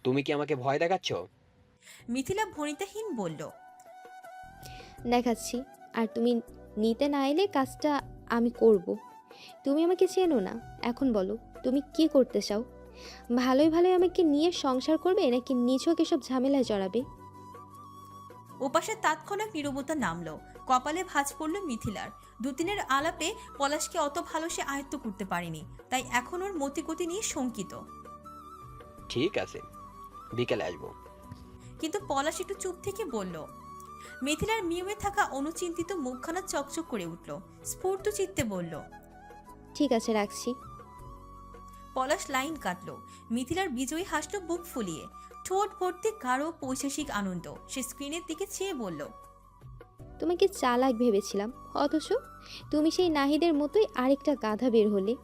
তুমি কি আমাকে ভয় দেখাচ্ছ? মিথিলা ভনিতাহীন বলল। দেখাচ্ছি। আর তুমি নিতে না এলে কাজটা আমি করব। তুমি আমাকে চেনো না। এখন বলো, তুমি কি করতে চাও? ভালোই ভালোই আমাকে নিয়ে সংসার করবে নাকি নিছক এসব ঝামেলায় জড়াবে? ওপাশে তাৎক্ষণিক নীরবতা নামলো। কপালে ভাঁজ পড়ল মিথিলার। দুদিনের আলাপে পলাশকে অত ভালো সে আয়ত্ত করতে পারেনি, তাই এখন ওর মতিগতি নিয়ে শঙ্কিত। ঠিক আছে, বিকেলে আসবো। কিন্তু পলাশ একটু চুপ থেকে বলল। মিথিলার মিউমে থাকা অনুচিন্তিত মুখখানা চকচক করে উঠল। স্ফূর্ত চিত্তে বলল। ঠিক আছে, রাখছি। পলাশ লাইন কাটল। মিথিলার বিজয়ী হাসল বুক ফুলিয়ে। ঠোঁট ভর্তি গাঢ় পৈশাসিক আনন্দ। সে স্ক্রিনের দিকে চেয়ে বলল। তোমাকে চালাক ভেবেছিলাম, অথচ তুমি সেই নাহিদের মতোই আরেকটা গাধা বের হলে।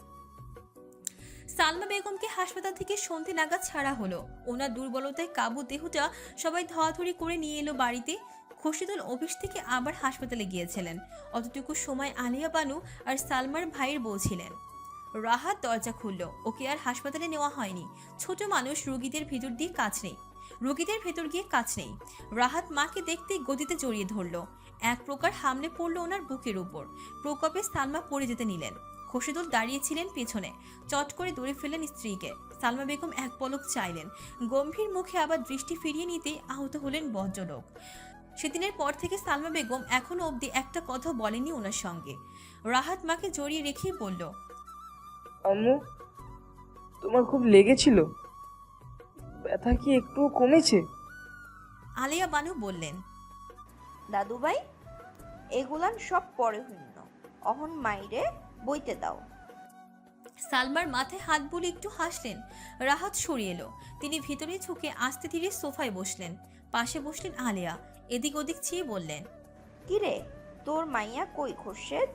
সালমা বেগমকে হাসপাতাল থেকে সন্ধে নাগাদ ছাড়া হলো। ওনার দুর্বলতায় কাবু দেহটা সবাই ধোয়াধুরি করে নিয়ে এলো বাড়িতে। খোরশেদুল অফিস থেকে আবার হাসপাতালে গিয়েছিলেন। অতটুকু সময় আলিয়া বানু আর সালমার ভাইয়ের বউ ছিলেন। রাহাত দরজা খুলল। ওকে আর হাসপাতালে নেওয়া হয়নি। ছোট মানুষ, রোগীদের ভিতর দিয়ে কাজ নেই, রোগীদের ভেতর গিয়ে কাজ নেই। রাহাত মাকে দেখতেই গদিতে জড়িয়ে ধরল। এক প্রকার হামলে পড়ল ওনার বুকের উপর। প্রকোপে সালমা পড়ে যেতে নিলেন। খোরশেদুল দাঁড়িয়েছিলেন পেছনে। চট করে দূরে ফেললেন স্ত্রীকে। সালমা বেগম এক পলক চাইলেন। গম্ভীর মুখে আবার দৃষ্টি ফিরিয়ে নিতে আহত হলেন ভদ্রলোক। সেদিনের পর থেকে সালমা বেগম এখনো অবধি একটা কথা বলেনি ওনার সঙ্গে। রাহাত মাকে জড়িয়ে রেখেই বলল। আম্মু, তোমার খুব লেগেছিল? ব্যথা কি একটু কমেছে? আলিয়া বানু বললেন। দাদুভাই, এগুলান সব পরে হইন, অহন মাইরে বইতে দাও। সালমার মাথায় হাত বুলে একটু হাসলেন। রাহাত সরিয়ে এলো। তিনি ভিতরে ঝুঁকে আস্তে ধীরে সোফায় বসলেন। পাশে বসলেন আলিয়া। এদিক ওদিক চেয়ে বললেন। কিরে, তোর মাইয়া কই খোরশেদ?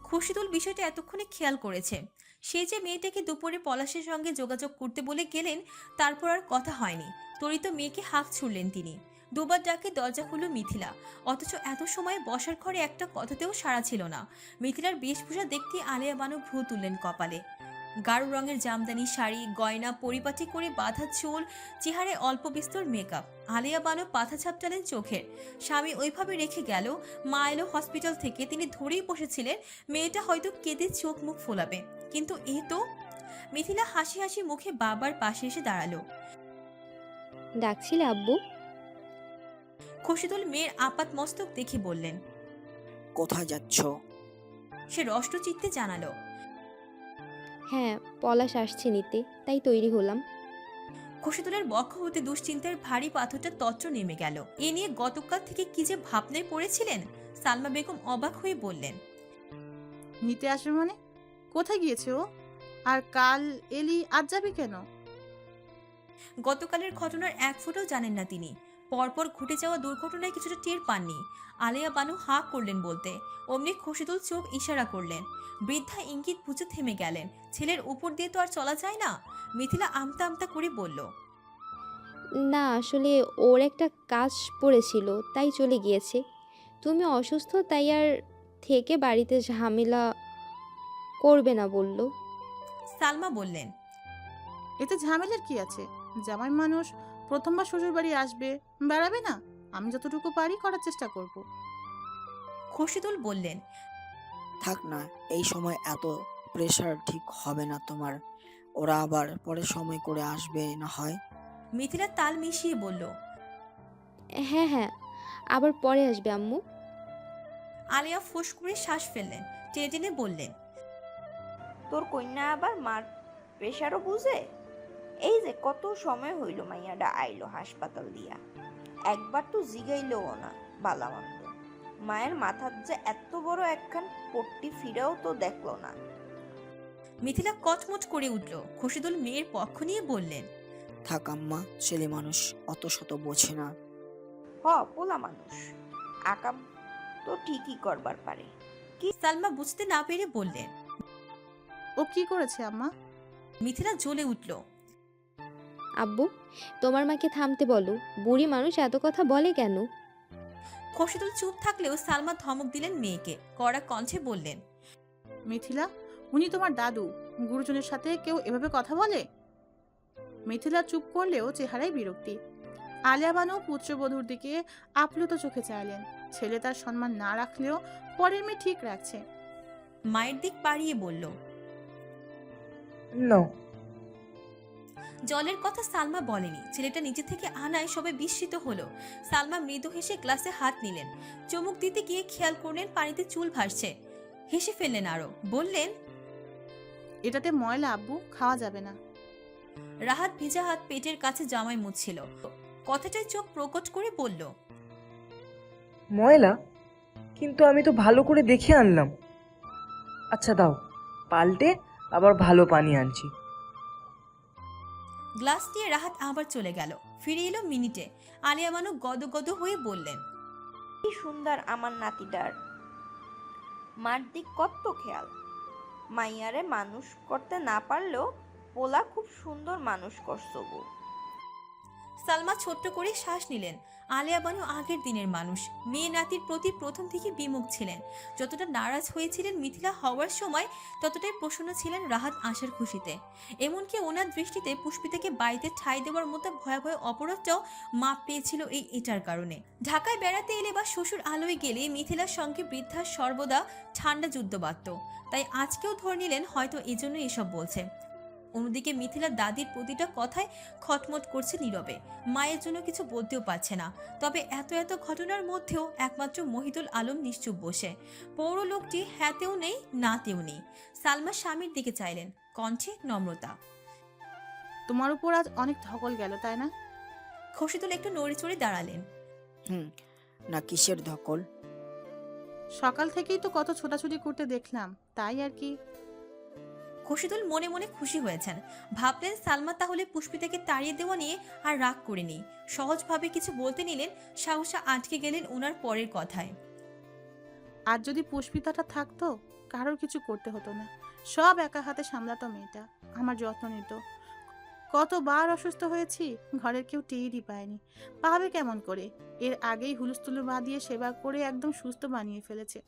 খুশিদুল বিষয়টা এতক্ষণে খেয়াল করেছে। সে যে মেয়েটাকে দুপুরে পলাশের সঙ্গে যোগাযোগ করতে বলে গেলেন, তারপর আর কথা হয়নি। তরিত মেয়েকে হাঁক ছুড়লেন তিনি। দুবার ডাকে দরজা খুলল মিথিলা। অথচ এত সময় বসার ঘরে একটা কথাতেও সাড়া ছিল না। মিথিলার বেশভূষা দেখতে আলিয়া বানু ভ্রু তুললেন কপালে। গাঢ় রঙের জামদানি শাড়ি, গয়না, পরিপাটি করে বাঁধা চুল, চেহারায় অল্প বিস্তর মেকআপ। আলিয়া বানু পাথা ঝাপটালেন চোখের। স্বামী ওইভাবে রেখে গেল। মা এলো হসপিটাল থেকে, তিনি ধরেই বসেছিলেন মেয়েটা হয়তো কেঁদে চোখ মুখ ফোলাবে। কিন্তু এ তো। মিথিলা হাসি হাসি মুখে বাবার পাশে এসে দাঁড়ালো। ডাকছিলে আব্বু? খোশিদুল মেয়ের আপাত মস্তক দেখে বললেন। কোথায় যাচ্ছ? সে রষ্টচিত্তে জানালো। হ্যাঁ, পলাশ আসছে নিতে, তাই তৈরি হলাম। খোশিদুলের বক্ষ হতে দুশ্চিন্তার ভারী পাথরটা তত্র নেমে গেল। এ নিয়ে গতকাল থেকে কি যে ভাবনায় পড়েছিলেন। সালমা বেগম অবাক হয়ে বললেন। নিতে আসবে মানে? কোথায় গিয়েছে ও? আর কাল এলি, আজ যাবি কেন? গতকালের ঘটনার এক ফোঁটাও জানেন না তিনি। পরপর ঘটে যাওয়া দুর্ঘটনায় কিছুটা টের পাননি। আলিয়া বানু হাঁ করলেন বলতে, অমনি খোশিদুল চোখ ইশারা করলেন। বৃদ্ধা ইঙ্গিত বুঝে থেমে গেলেন। ছেলের উপর দিয়ে তো আর চলা যায় না। মিথিলা আমতা আমতা করে বলল। না, আসলে ওর একটা কাজ পড়েছিল, তাই চলে গিয়েছে। তুমি অসুস্থ, তাই আর থেকে বাড়িতে ঝামেলা করবে না বলল। সালমা বললেন। এতে ঝামেলার কি আছে? জামাই মানুষ, প্রথমবার শ্বশুর বাড়ি আসবে, বেড়াবে না? আমি যতটুকু পারি করার চেষ্টা করব। খোশিদুল বললেন। থাক না, এই সময় এত প্রেশার ঠিক হবে না তোমার। ওরা আবার পরে সময় করে আসবে না হয়। মিথিলা তাল মিশিয়ে বলল। হ্যাঁ হ্যাঁ, আবার পরে আসবে আম্মু। আলিয়া ফোঁস করে শ্বাস ফেললেন। টেনে টেনে বললেন। তোর কন্যা আবার মার প্রেশারও বুঝে? এই যে কত সময় হইল মাইয়াডা আইলো হাসপাতাল দিয়া, একবার তো জিগাইলও না বালামন্দ। মায়ের মাথার যে এত বড় একখান পট্টি ফিরাও তো দেখলো না। মিথিলা কটমট করে উঠল। খোশিদুল মেয়ের পক্ষ নিয়ে বললেন। থাক আম্মা, ছেলে মানুষ অত শত বোঝে না। হ, পোলা মানুষ, আকাম তো ঠিকই করবার পারে। সালমা বুঝতে না পেরে বললেন। ও কি করেছে আম্মা? মিথিলা জ্বলে উঠল। আব্বু, তোমার মাকে থামতে বলো। বুড়ি মানুষ এত কথা বলে কেন? খোশিদুল চুপ থাকলেও সালমা ধমক দিলেন মেয়েকে। কড়া কণ্ঠে বললেন। মিথিলা, উনি তোমার দাদু। গুরুজনের সাথে কেউ এভাবে কথা বলে? মিথিলা চুপ করলেও চেহারায় বিরক্তি। আলিয়া বানু পুত্রবধূর দিকে আপ্লুত চোখে চাইলেন। ছেলে তার সম্মান না রাখলেও পরের মেয়ে ঠিক রাখছে। মায়ের দিক বাড়িয়ে বলল। না। জলের কথা সালমা বলেনি, ছেলেটা নিচে থেকে আনায় সবাই বিস্মিত হলো। সালমা মৃদু হেসে গ্লাসে হাত নিলেন। চুমুক দিতে গিয়ে খেয়াল করলেন পানিতে চুল ভাসছে। হেসে ফেললেন আরো, বললেন, এটাতে ময়লা আব্বু, খাওয়া যাবে না। রাহাত ভেজা হাত পেটের কাছে জামায় মুছছিল। কথাটায় চোখ প্রকট করে বলল, ময়লা? কিন্তু আমি তো ভালো করে দেখে আনলাম। আচ্ছা দাও, পাল্টে আবার ভালো পানি আনছি। গ্লাস দিয়ে রাহাত আবার চলে গেল। ফিরে এলো মিনিটে। আলিয়া বানু গদগদ হয়ে বললেন, কি সুন্দর আমার নাতিটার, মার দিক কত খেয়াল। মাইয়ারে মানুষ করতে না পারলেও পোলা খুব সুন্দর মানুষ করছো গো। সালমা ছোট্ট করে শ্বাস নিলেন। আলিয়া বানু আগের দিনের মানুষ। মেয়ে নাতির প্রতি প্রথম থেকে বিমুখ ছিলেন। যতটা নারাজ হয়েছিলেন মিথিলা হওয়ার সময়, ততটাই প্রসন্ন ছিলেন রাহাত আসার খুশিতে। এমনকি ওনার দৃষ্টিতে পুষ্পিতাকে বাড়িতে ঠাঁই দেওয়ার মতো ভয়াবহ অপরাধটাও মাপ পেয়েছিল এটার কারণে। ঢাকায় বেড়াতে এলে বা শ্বশুর আলোয় গেলে মিথিলার সঙ্গে বৃদ্ধার সর্বদা ঠান্ডা যুদ্ধ বাঁধত। তাই আজকেও ধরে নিলেন হয়তো এজন্য এসব বলছে। অন্যদিকে মিথিলা দাদির প্রতিটা কথায় খটমট করছে নীরবে। মায়ের জন্য কিছু বলতেও পারছে না। তবে এত এত ঘটনার মধ্যেও একমাত্র মহিদুল আলম নিশ্চুপ বসে। পৌর লোকটি হ্যাঁতেও নেই, নাতেও নেই। সালমা স্বামীর দিকে চাইলেন, কণ্ঠে নম্রতা। তোমার উপর আজ অনেক ধকল গেল, তাই না? খসিদুল একটু নড়ে চড়ে দাঁড়ালেন। না, কিসের ধকল? সকাল থেকেই তো কত ছোটাছুটি করতে দেখলাম, তাই আর কি। খসিদুল মনে মনে খুশি হয়েছেন। ভাবলেন সালমা তাহলে পুষ্পিতাকে তাড়িয়ে দেওয়া নিয়ে আর রাগ করেনি। সহজভাবে কিছু বলতে নিলেন, সাহসা আটকে গেলেন ওনার পরের কথায়। আর যদি পুষ্পিতাটা থাকতো, কারোর কিছু করতে হতো না। সব একা হাতে সামলাতো মেয়েটা, আমার যত্ন নিত। কতবার অসুস্থ হয়েছি, ঘরের কেউ টেরই পায়নি। পাবে কেমন করে? এর আগেই হুলুস্থুলু বাঁধিয়ে সেবা করে একদম সুস্থ বানিয়ে ফেলেছে।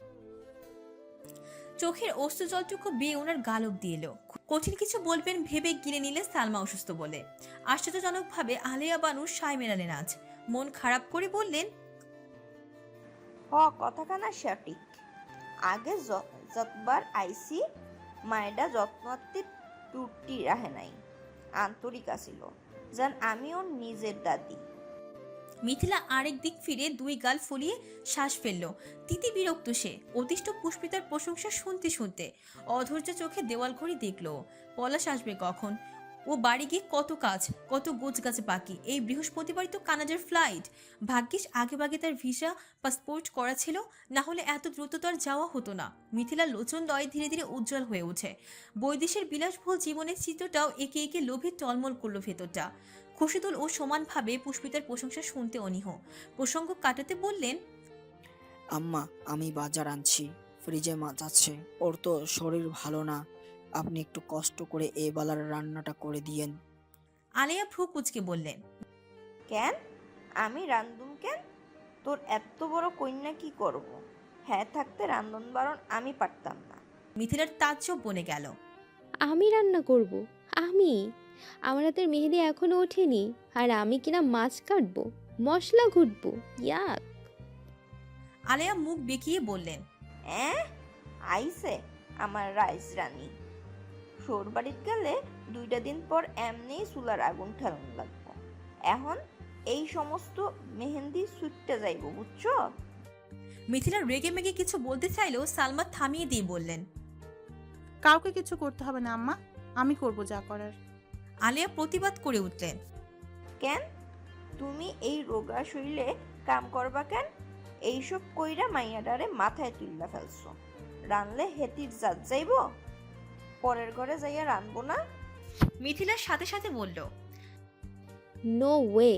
চোখের অশ্রু জলটুকু বেয়ে ওনার গালব দিয়ে এলো। কঠিন কিছু বলবেন ভেবে গিলে নিলে সালমা অসুস্থ বলে। আশ্চর্যজনকভাবে আলিয়া বানু সায় মেলালেন আজ। মন খারাপ করে বললেন, কথাখানা সঠিক। আগে যতবার আইসি মায়েরা যত্নার্থে ত্রুটি রাহে নাই, আন্তরিক আছিল, যেন আমি ওর নিজের দাদি। মিথিলা আরেক দিক ফিরে দুই গাল ফুলিয়ে শ্বাস ফেলল। তিতি বিরক্ত সে। অতিষ্ঠ পুষ্পিতার প্রশংসা শুনতে শুনতে অধৈর্য চোখে দেওয়াল ঘড়ি দেখল। পলাশ আসবে কখন? ও বাড়ি গিয়ে কত কাজ, কত গোছ গাছে বাকি। এই বৃহস্পতিবার তো কানাডার ফ্লাইট। ভাগ্যিস আগে ভাগে তার ভিসা পাসপোর্ট করা ছিল, না হলে এত দ্রুত তো আর যাওয়া হতো না। মিথিলার লোচন দয় ধীরে ধীরে উজ্জ্বল হয়ে ওঠে। বৈদেশের বিলাসবহুল জীবনের চিত্রটাও একে একে লোভে টলমল করলো ভেতরটা। খসিদুল ও সমানভাবে পুষ্পিতার প্রশংসা শুনতে অনীহ। প্রসঙ্গ কাটাতে বললেন, আম্মা, আমি বাজার আনছি, ফ্রিজে মাছ আছে। ওর তো শরীর ভালো না, আপনি একটু কষ্ট করে এ বেলার রান্নাটা করে দিয়েন। আলেয়া ভ্রু কুচকে বললেন, কেন আমি রান্ধুম কেন? তোর এত বড় কন্যা কি করব? হ্যাঁ থাকতে রান্ধন বারণ আমি পারতাম না। মিথিলার তাজ্জব বনে গেল। আমি রান্না করব? আমি? আমার হাতের মেহেদি এখনো ওঠেনি, আর আমি কিনা মাছ কাটবো, মশলা ঘুটবো? ইয়াক! আলেয়া মুখ বেঁকিয়ে বললেন, আইসে আমার রাইস রানী। শোর বাড়িত গেলে 2টা দিন পর এমনি চুলার আগুন ঠেলান লাগবো। এখন এই সমস্ত মেহেন্দি ছুটতে যাইব, বুঝছো? মিথিলা রেগে মেগে কিছু বলতে চাইলেও সালমা থামিয়ে দিয়ে বললেন, কাউকে কিছু করতে হবে না আম্মা, আমি করব যা করার। আলেয়া প্রতিবাদ করে উঠলেন, কেন তুমি এই রোগা শরীরে কাম করবা কেন? এইসব কইরা মাইয়াডারে মাথায় তুললা ফেলছো। রানলে হেতির জাত যাইব, পরের ঘরে যাইয়া রানবো না? মিথিলার সাথে সাথে বলল, নো ওয়ে!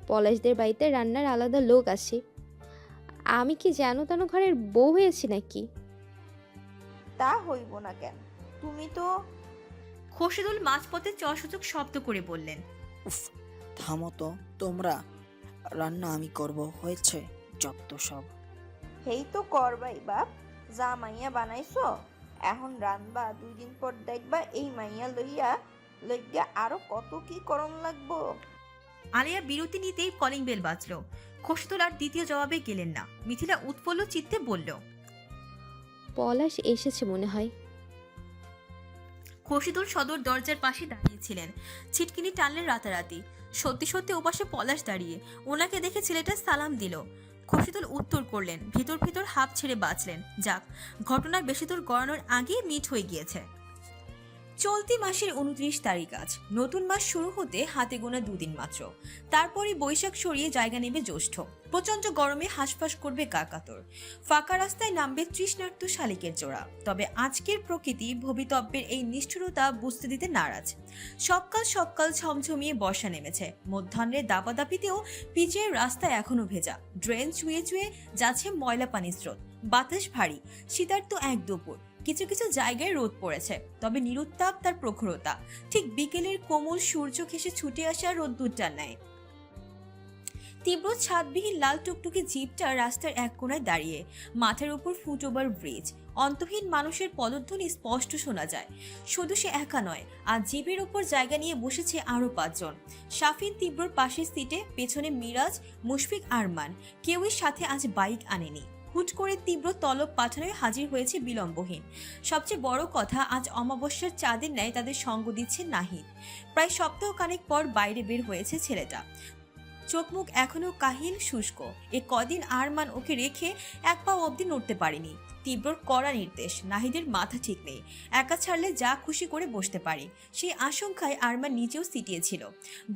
পলাশদের বাড়িতে রান্নার আলাদা লোক আসে। আমি কি যেন তেন ঘরের বউ হয়েছি নাকি? তা হইব না কেন? তুমি তো। খসিদুল মাঝপথে চসূচক শব্দ করে বললেন, উফ, থামো তো তোমরা। রান্না আমি করব, হয়েছে যত সব। হেই তো করবাই বাপ, যা মাইয়া বানাইছো। এখন রানবা, 2 দিন পর দেখবা এই মাইয়া লইয়া লজ্ঞা আরো কত কি করণ লাগবো। আলিয়া বিরতি নিতেই কলিং বেল বাজলো। খোশতুল আর দ্বিতীয় জবাবে গেলেন না। মিথিলা উৎফুল্ল চিত্তে বলল, পলাশ এসেছে মনে হয়। খোশিদুল সদর দরজার পাশে দাঁড়িয়েছিলেন। ছিটকিনি টানলেন রাতারাতি। সত্যি সত্যি ওপাশে পলাশ দাঁড়িয়ে। ওনাকে দেখে ছেলেটা সালাম দিল। খোশিদুল উত্তর করলেন। ভিতর ভিতর হাঁপ ছেড়ে বাঁচলেন। যাক, ঘটনা বেশি দূর গড়ানোর আগেই মিট হয়ে গিয়েছে। চলতি মাসের 29 তারিখ আজ। নতুন মাস শুরু হতে হাতে গোনা 2 দিন মাত্র। তারপরই বৈশাখ সরিয়ে জায়গা নেবে জ্যৈষ্ঠ। প্রচন্ড গরমে হাঁসফাঁস করবে কাকাতর। ফাঁকা রাস্তায় নামবে তৃষ্ণার্ত শালিকের জোড়া। তবে আজকের প্রকৃতি ভবিতব্যের এই নিষ্ঠুরতা বুঝতে দিতে নারাজ। সকাল সকাল ঝমঝমিয়ে বর্ষা নেমেছে। মধ্যাহ্নের দাপাদাপিতেও পিচের রাস্তা এখনো ভেজা। ড্রেন চুয়ে চুয়ে যাচ্ছে ময়লা পানির স্রোত। বাতাস ভারী। শীতার্ত এক দুপুর। কিছু কিছু জায়গায় রোদ পড়েছে, তবে নিরুত্তাপ তার প্রখরতা। ঠিক বিকেলের কোমল সূর্য ঘেঁষে ছুটে আসা রোদ্দুরটার ন্যায়। তীব্র ছাদবিহীন লাল টুকটুকে জিপটা রাস্তার এক কোণায় দাঁড়িয়ে। মাথার উপর ফুটওভার ব্রিজ। অন্তহীন মানুষের পদধ্বনি স্পষ্ট শোনা যায়। শুধু সে একা নয়, আজ জিপের উপর জায়গা নিয়ে বসেছে আরো 5 জন। শাফিন তীব্রর পাশের সিটে, পেছনে মিরাজ, মুশফিক, আরমান। কেউই সাথে আজ বাইক আনেনি। হুট করে তীব্র তলব পাঠানোয় হাজির হয়েছে বিলম্বহীন। সবচেয়ে বড় কথা, আজ অমাবস্যার চাঁদের ন্যায় তাদের সঙ্গ দিচ্ছে নাহিদ। প্রায় সপ্তাহখানেক পর বাইরে বের হয়েছে ছেলেটা। চোখ মুখ এখনো কাহিল শুষ্ক। এ কদিন আরমান ওকে রেখে এক পা অবধি নড়তে পারেনি। তীব্রর কড়া নির্দেশ, নাহিদের মাথা ঠিক নেই। একা ছাড়লে যা খুশি করে বসতে পারে। সেই আশঙ্কায় আরমান নিজেও সিটিয়েছিল।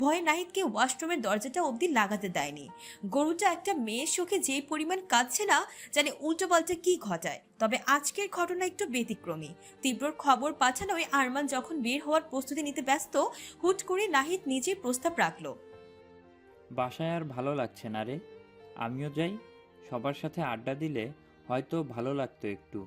ভয়ে নাহিদকে ওয়াশরুমের দরজাটা অবধি লাগাতে দেয়নি। গরুটা একটা মেয়ের শোকে যেই পরিমাণ কাঁদছে না, জানে উল্টোপাল্টা কি ঘটায়। তবে আজকের ঘটনা একটু ব্যতিক্রমী। তীব্রর খবর পাঠানোয় আরমান যখন বের হওয়ার প্রস্তুতি নিতে ব্যস্ত, হুট করে নাহিদ নিজেই প্রস্তাব রাখলো। বাসায় আর ভালো লাগছে না রে, আমিও যাই। সবার সাথে আড্ডা দিলে হয়তো ভালো লাগতো একটু।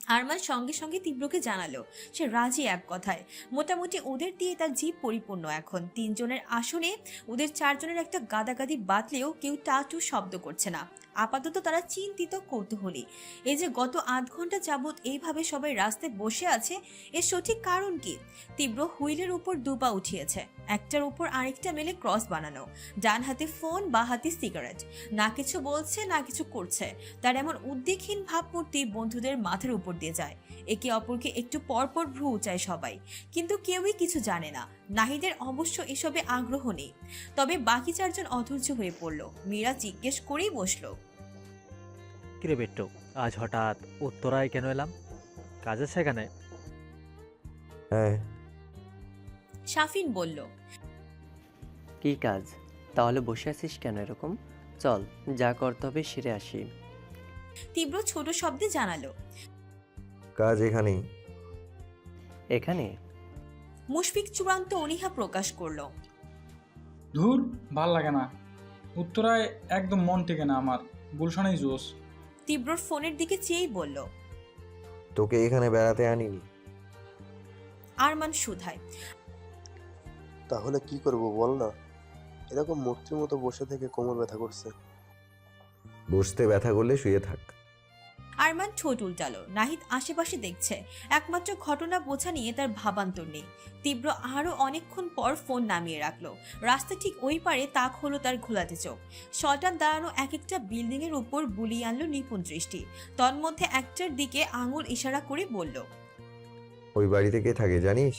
আরমান সঙ্গে সঙ্গে তীব্রকে জানালো সে রাজি এক কথায়। মোটামুটি ওদের দিয়ে তার জিপ পরিপূর্ণ এখন। 3 জনের আসনে ওদের 4 জনের একটা গাদাগাদি বাতলেও কেউ টাটু শব্দ করছে না। আপাতত তারা চিন্তিত, কৌতূহলী। এই যে গত আধ ঘন্টা যাবৎ এইভাবে সবাই রাস্তায় বসে আছে, এর সঠিক কারণ কি? তীব্র হুইলের উপর 2 পা উঠিয়েছে। একটার উপর আরেকটা মেলে ক্রস বানানো। ডান হাতে ফোন, বা হাতে সিগারেট। না কিছু বলছে, না কিছু করছে। তার এমন উদ্বেগহীন ভাবমূর্তি বন্ধুদের মাথার উপর দিয়ে যায়। একে অপরকে একটু পরপর ভ্রু উঁচায় সবাই। কিন্তু কেউই কিছু জানে না। নাহিদের অবশ্য এসবে আগ্রহ নেই। তবে বাকি 4 জন অধৈর্য হয়ে পড়ল। মীরা জিজ্ঞেস করেই বসলো, কিরে বেট্টু, আজ হঠাৎ উত্তরায় কেন এলাম? কাজ আছে এখানে? হ্যাঁ, শাফিন বলল, কি কাজ? তাহলে বসে আছিস কেন এরকম? চল, যা করতে হবে সেরে আসি। তীব্র ছোট শব্দে জানালো। কাজ এখানেই। এখানে? মুশফিক চূড়ান্ত অনীহা প্রকাশ করলো। ধুর, ভাল লাগে না। উত্তরায় একদম মন টেকে না আমার। গুলশানেই জোশ। তীব্রর ফোনের দিকে চেয়েই বলল, তোকে এখানে বেড়াতে আনিনি। আরমান শুধায়, তাহলে কি করব বল না? এরকম মূর্তির মতো বসে থেকে কোমর ব্যথা করছে। বসতে ব্যথা করলে শুয়ে থাক। আরমান ঠোঁট উল্টালো। নাহিদ আশেপাশে দেখছে। একমাত্র ঘটনা বোঝা নিয়ে তার ভাবান্তর নেই। তীব্র আরো অনেকক্ষণ পর ফোন নামিয়ে রাখলো। রাস্তা ঠিক ওই পারে তাক হলো তার ঘোলাটে চোখ। শটান দাঁড়ানো এক একটা বিল্ডিং এর উপর বুলিয়ে আনলো নিপুণ দৃষ্টি। তন্মধ্যে একটার দিকে আঙুল ইশারা করে বলল, ওই বাড়িতে কে থাকে জানিস?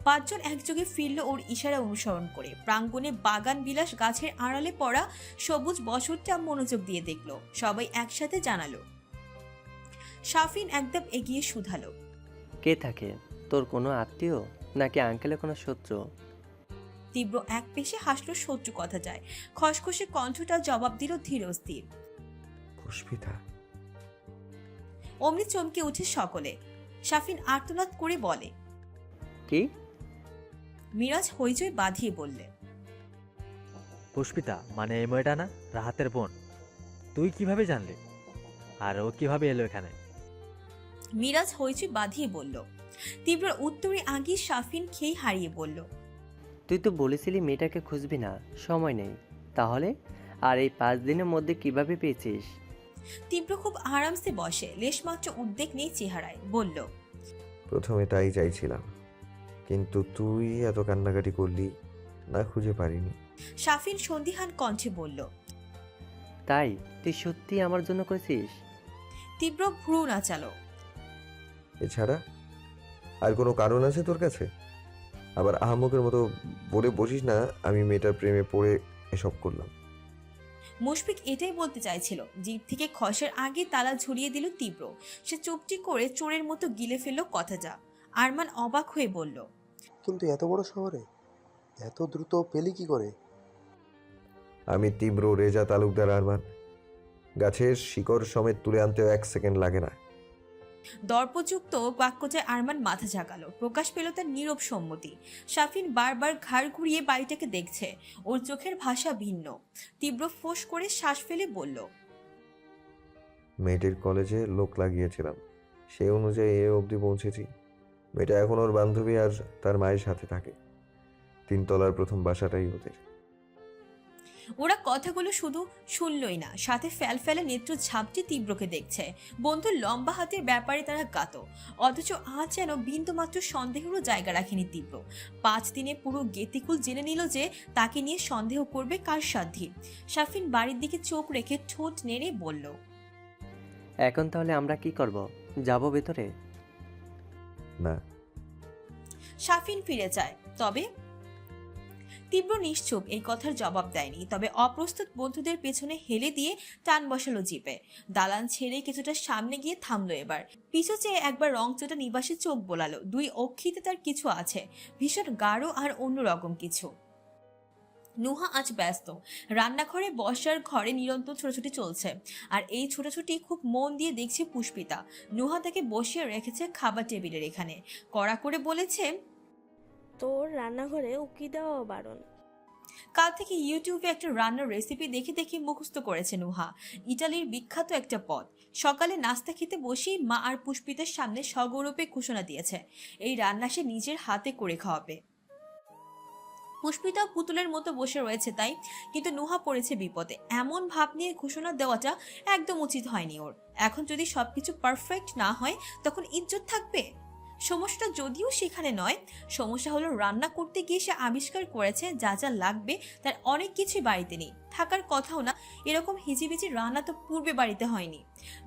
5 জন একযোগে ফিরল ওর ইশারা অনুসরণ করে। প্রাঙ্গণে বাগান বিলাস গাছের আড়ালে পড়া সবুজ বছরটা মনোযোগ দিয়ে দেখলো। সবাই একসাথে জানালো। শাফিন একদম এগিয়ে শুধালো, কে থাকে? তোর কোনো আত্মীয় নাকি আঙ্কেলের কোনো শত্রু? তীব্র এক পেশে হাসলো। শত্রু কথা যায়। খসখসে কণ্ঠটা জবাব দিল ধীর স্থির। পুষ্পিতা। অমনি চমকে উঠে সকলে। শাফিন আর্তনাদ করে বলে, কি? মিরাজ হইচই বাঁধিয়ে বললে, পুষ্পিতা মানে এই মেয়েটা না, রাহাতের বোন? তুই কিভাবে জানলি? আর ও কিভাবে এলো এখানে? মিরাজ হইচই বাঁধিয়ে বলল। তীব্র উত্তরে আগে শাফিন খেয়ে হারিয়ে বলল, তুই তো বলেছিলি মেয়েটাকে খুঁজবি না, সময় নেই। তাহলে আর এই 5 দিনের মধ্যে কিভাবে পেয়েছিস? তীব্র খুব আরামসে বসে, লেশমাত্র উদ্বেগ নেই চেহারায়, বলল, প্রথমে তাই চাইছিলাম, কিন্তু তুই এত কান্নাকাটি করলি না, খুঁজে পারিনি। সাফিন সন্দিহান কণ্ঠে বলল। তাই তুই সত্যি আমার জন্য করেছিস? তীব্র ভ্রু নাচালো। এছাড়া আর কোনো কারণ আছে তোর কাছে? আবার আহাম্মকের মতো বলে বসিস না আমি মেয়েটার প্রেমে পড়ে এসব করলাম। মুশফিক এটাই বলতে চাইছিল, জিভ থেকে খসের আগে তালা ঝুলিয়ে দিল তীব্র। সে চুপটি করে চোরের মতো গিলে ফেলল কথাটা। আরমান অবাক হয়ে বলল। কিন্তু এত বড় শহরে এত দ্রুত পেলি কি করে? আমি তীব্র রেজা তালুকদার আরমান। গাছের শিকড় সমেত তুলে আনতেও 1 সেকেন্ড লাগে না। দর্পযুক্ত বাক্যটায় আরমান মাথা ঝাঁকালো। প্রকাশ পেল তার নীরব সম্মতি। সাফিন বারবার ঘাড় ঘুরিয়ে বাড়িটাকে দেখছে। ওর চোখের ভাষা ভিন্ন। তীব্র ফোঁস করে শ্বাস ফেলে বলল। মেয়েটির কলেজে লোক লাগিয়েছিলাম, সেই অনুযায়ী এ অবধি পৌঁছেছি। মেয়েটা এখন ওর বান্ধবী আর তার মায়ের সাথে থাকে। 3 তলার প্রথম বাসাটাই ওদের। ওরা কথাগুলো শুধু শুনলই না, সাথে ফেলে নেত্র ঝাপটি তীব্রকে দেখছে। বন্ধুর লম্বা হাতের ব্যাপারে তারা গাত, অথচ আজ যেন বিন্দুমাত্র সন্দেহেরও জায়গা রাখেনি তীব্র। 5 দিনে পুরো গেতিকুল জেনে নিল যে তাকে নিয়ে সন্দেহ করবে কার সাধ্যি। সাফিন বাড়ির দিকে চোখ রেখে ঠোঁট নেড়ে বলল। এখন তাহলে আমরা কি করব? যাব ভেতরে? না। সাফিন ফিরে যায়, তবে তীব্র নিশ্চুপ এই কথার জবাব দেয়নি। তবে অপ্রস্তুত বন্ধুদের পেছনে হেলে দিয়ে টান বসালো জিপে। দালান ছেড়ে কিছুটা সামনে গিয়ে থামলো। এবার পিছু চেয়ে একবার রংচটা নিবাসে চোখ বোলালো। 2 অক্ষিতে তার কিছু আছে, ভীষণ গাঢ় আর অন্যরকম কিছু। নুহা আজ ব্যস্ত। রান্নাঘরে বসার ঘরে নিরন্তর ছোটাছুটি চলছে, আর এই ছোটাছুটি খুব মন দিয়ে দেখছে পুষ্পিতা। নুহা তাকে বসিয়ে রেখেছে খাবার টেবিলের এখানে। কড়া করে বলেছে, তোর রান্নাঘরে উকি দেওয়া বারণ। কাল থেকে ইউটিউবে একটা রান্নার রেসিপি দেখে দেখে মুখস্থ করেছে নুহা। ইটালির বিখ্যাত একটা পদ। সকালে নাস্তা খেতে বসেই মা আর পুষ্পিতার সামনে সগৌরবে ঘোষণা দিয়েছে এই রান্না সে নিজের হাতে করে খাওয়াবে। পুষ্পিতা পুতুলের মতো বসে রয়েছে তাই, কিন্তু নুহা পড়েছে বিপদে। এমন ভাব নিয়ে ঘোষণা দেওয়াটা একদম উচিত হয়নি ওর। এখন যদি সবকিছু পারফেক্ট না হয় তখন ইজ্জত থাকবে? সমস্যাটা যদিও সেখানে নয়, সমস্যা হলো রান্না করতে গিয়ে সে আবিষ্কার করেছে যা যা লাগবে তার অনেক কিছুই বাড়িতে নেই, থাকার কথাও না। এরকম হিজিবিজি রান্না তো পূর্বে বাড়িতে হয়নি।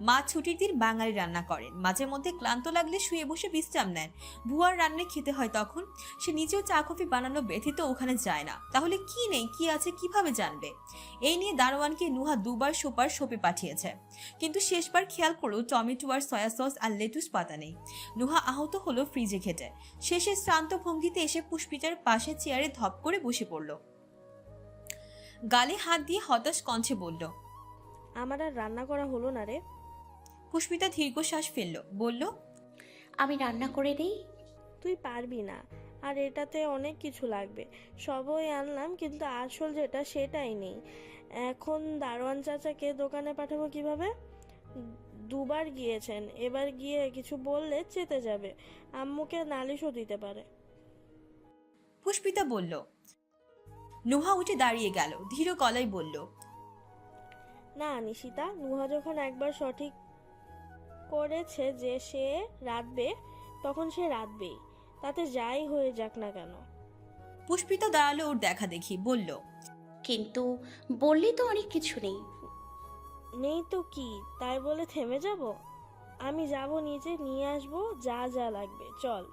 মা ছুটির দিন বাঙালি রান্না করেন, মাঝে মধ্যে ক্লান্ত লাগলে শুয়ে বসে বিশ্রাম নেন। ভুয়ার রান্না খেতে হয় তখন। সে নিজেও চা কফি বানানো ব্যথিত ওখানে যায় না। তাহলে কি নেই কি আছে কিভাবে জানবে? এই নিয়ে দারোয়ানকে নুহা 2 বার সোপার সোপে পাঠিয়েছে, কিন্তু শেষবার খেয়াল করলো টমেটো আর সয়া সস আর লেটুস পাতা নেই। নুহা আহত হলো ফ্রিজে ঘেটে। শেষে শ্রান্ত ভঙ্গিতে এসে পুষ্পিতার পাশে চেয়ারে ধপ করে বসে পড়ল। গালে হাত দিয়ে হতাশ কণ্ঠে বলল, আমার আর রান্না করা হলো না রে। পুষ্পিতা দীর্ঘশ্বাস ফেলল, বলল, আমি রান্না করে দেই। তুই পারবি না, আর এটাতে অনেক কিছু লাগবে। সবই আনলাম, কিন্তু আসল যেটা সেটাই নেই। এখন দারোয়ান চাচাকে দোকানে পাঠাবো কিভাবে? 2 বার গিয়েছেন, এবার গিয়ে কিছু বললে চেতে যাবে, আম্মুকে নালিশও দিতে পারে। পুষ্পিতা বলল। নুহা উঠে দাঁড়িয়ে গেল, ধীর গলায় বলল, না নিশিতা, নুহা যখন একবার সঠিক করেছে যে সে রাঁধবে, তখন সে রাঁধবেই, তাতে যাই হয়ে যাক না কেন। পুষ্পিতা দাঁড়ালো ওর দেখা দেখি, বলল, কিন্তু বললি তো অনেক কিছু নেই। নেই তো কি, তাই বলে থেমে যাব? আমি যাব, নিচে নিয়ে আসবো যা যা লাগবে, চল।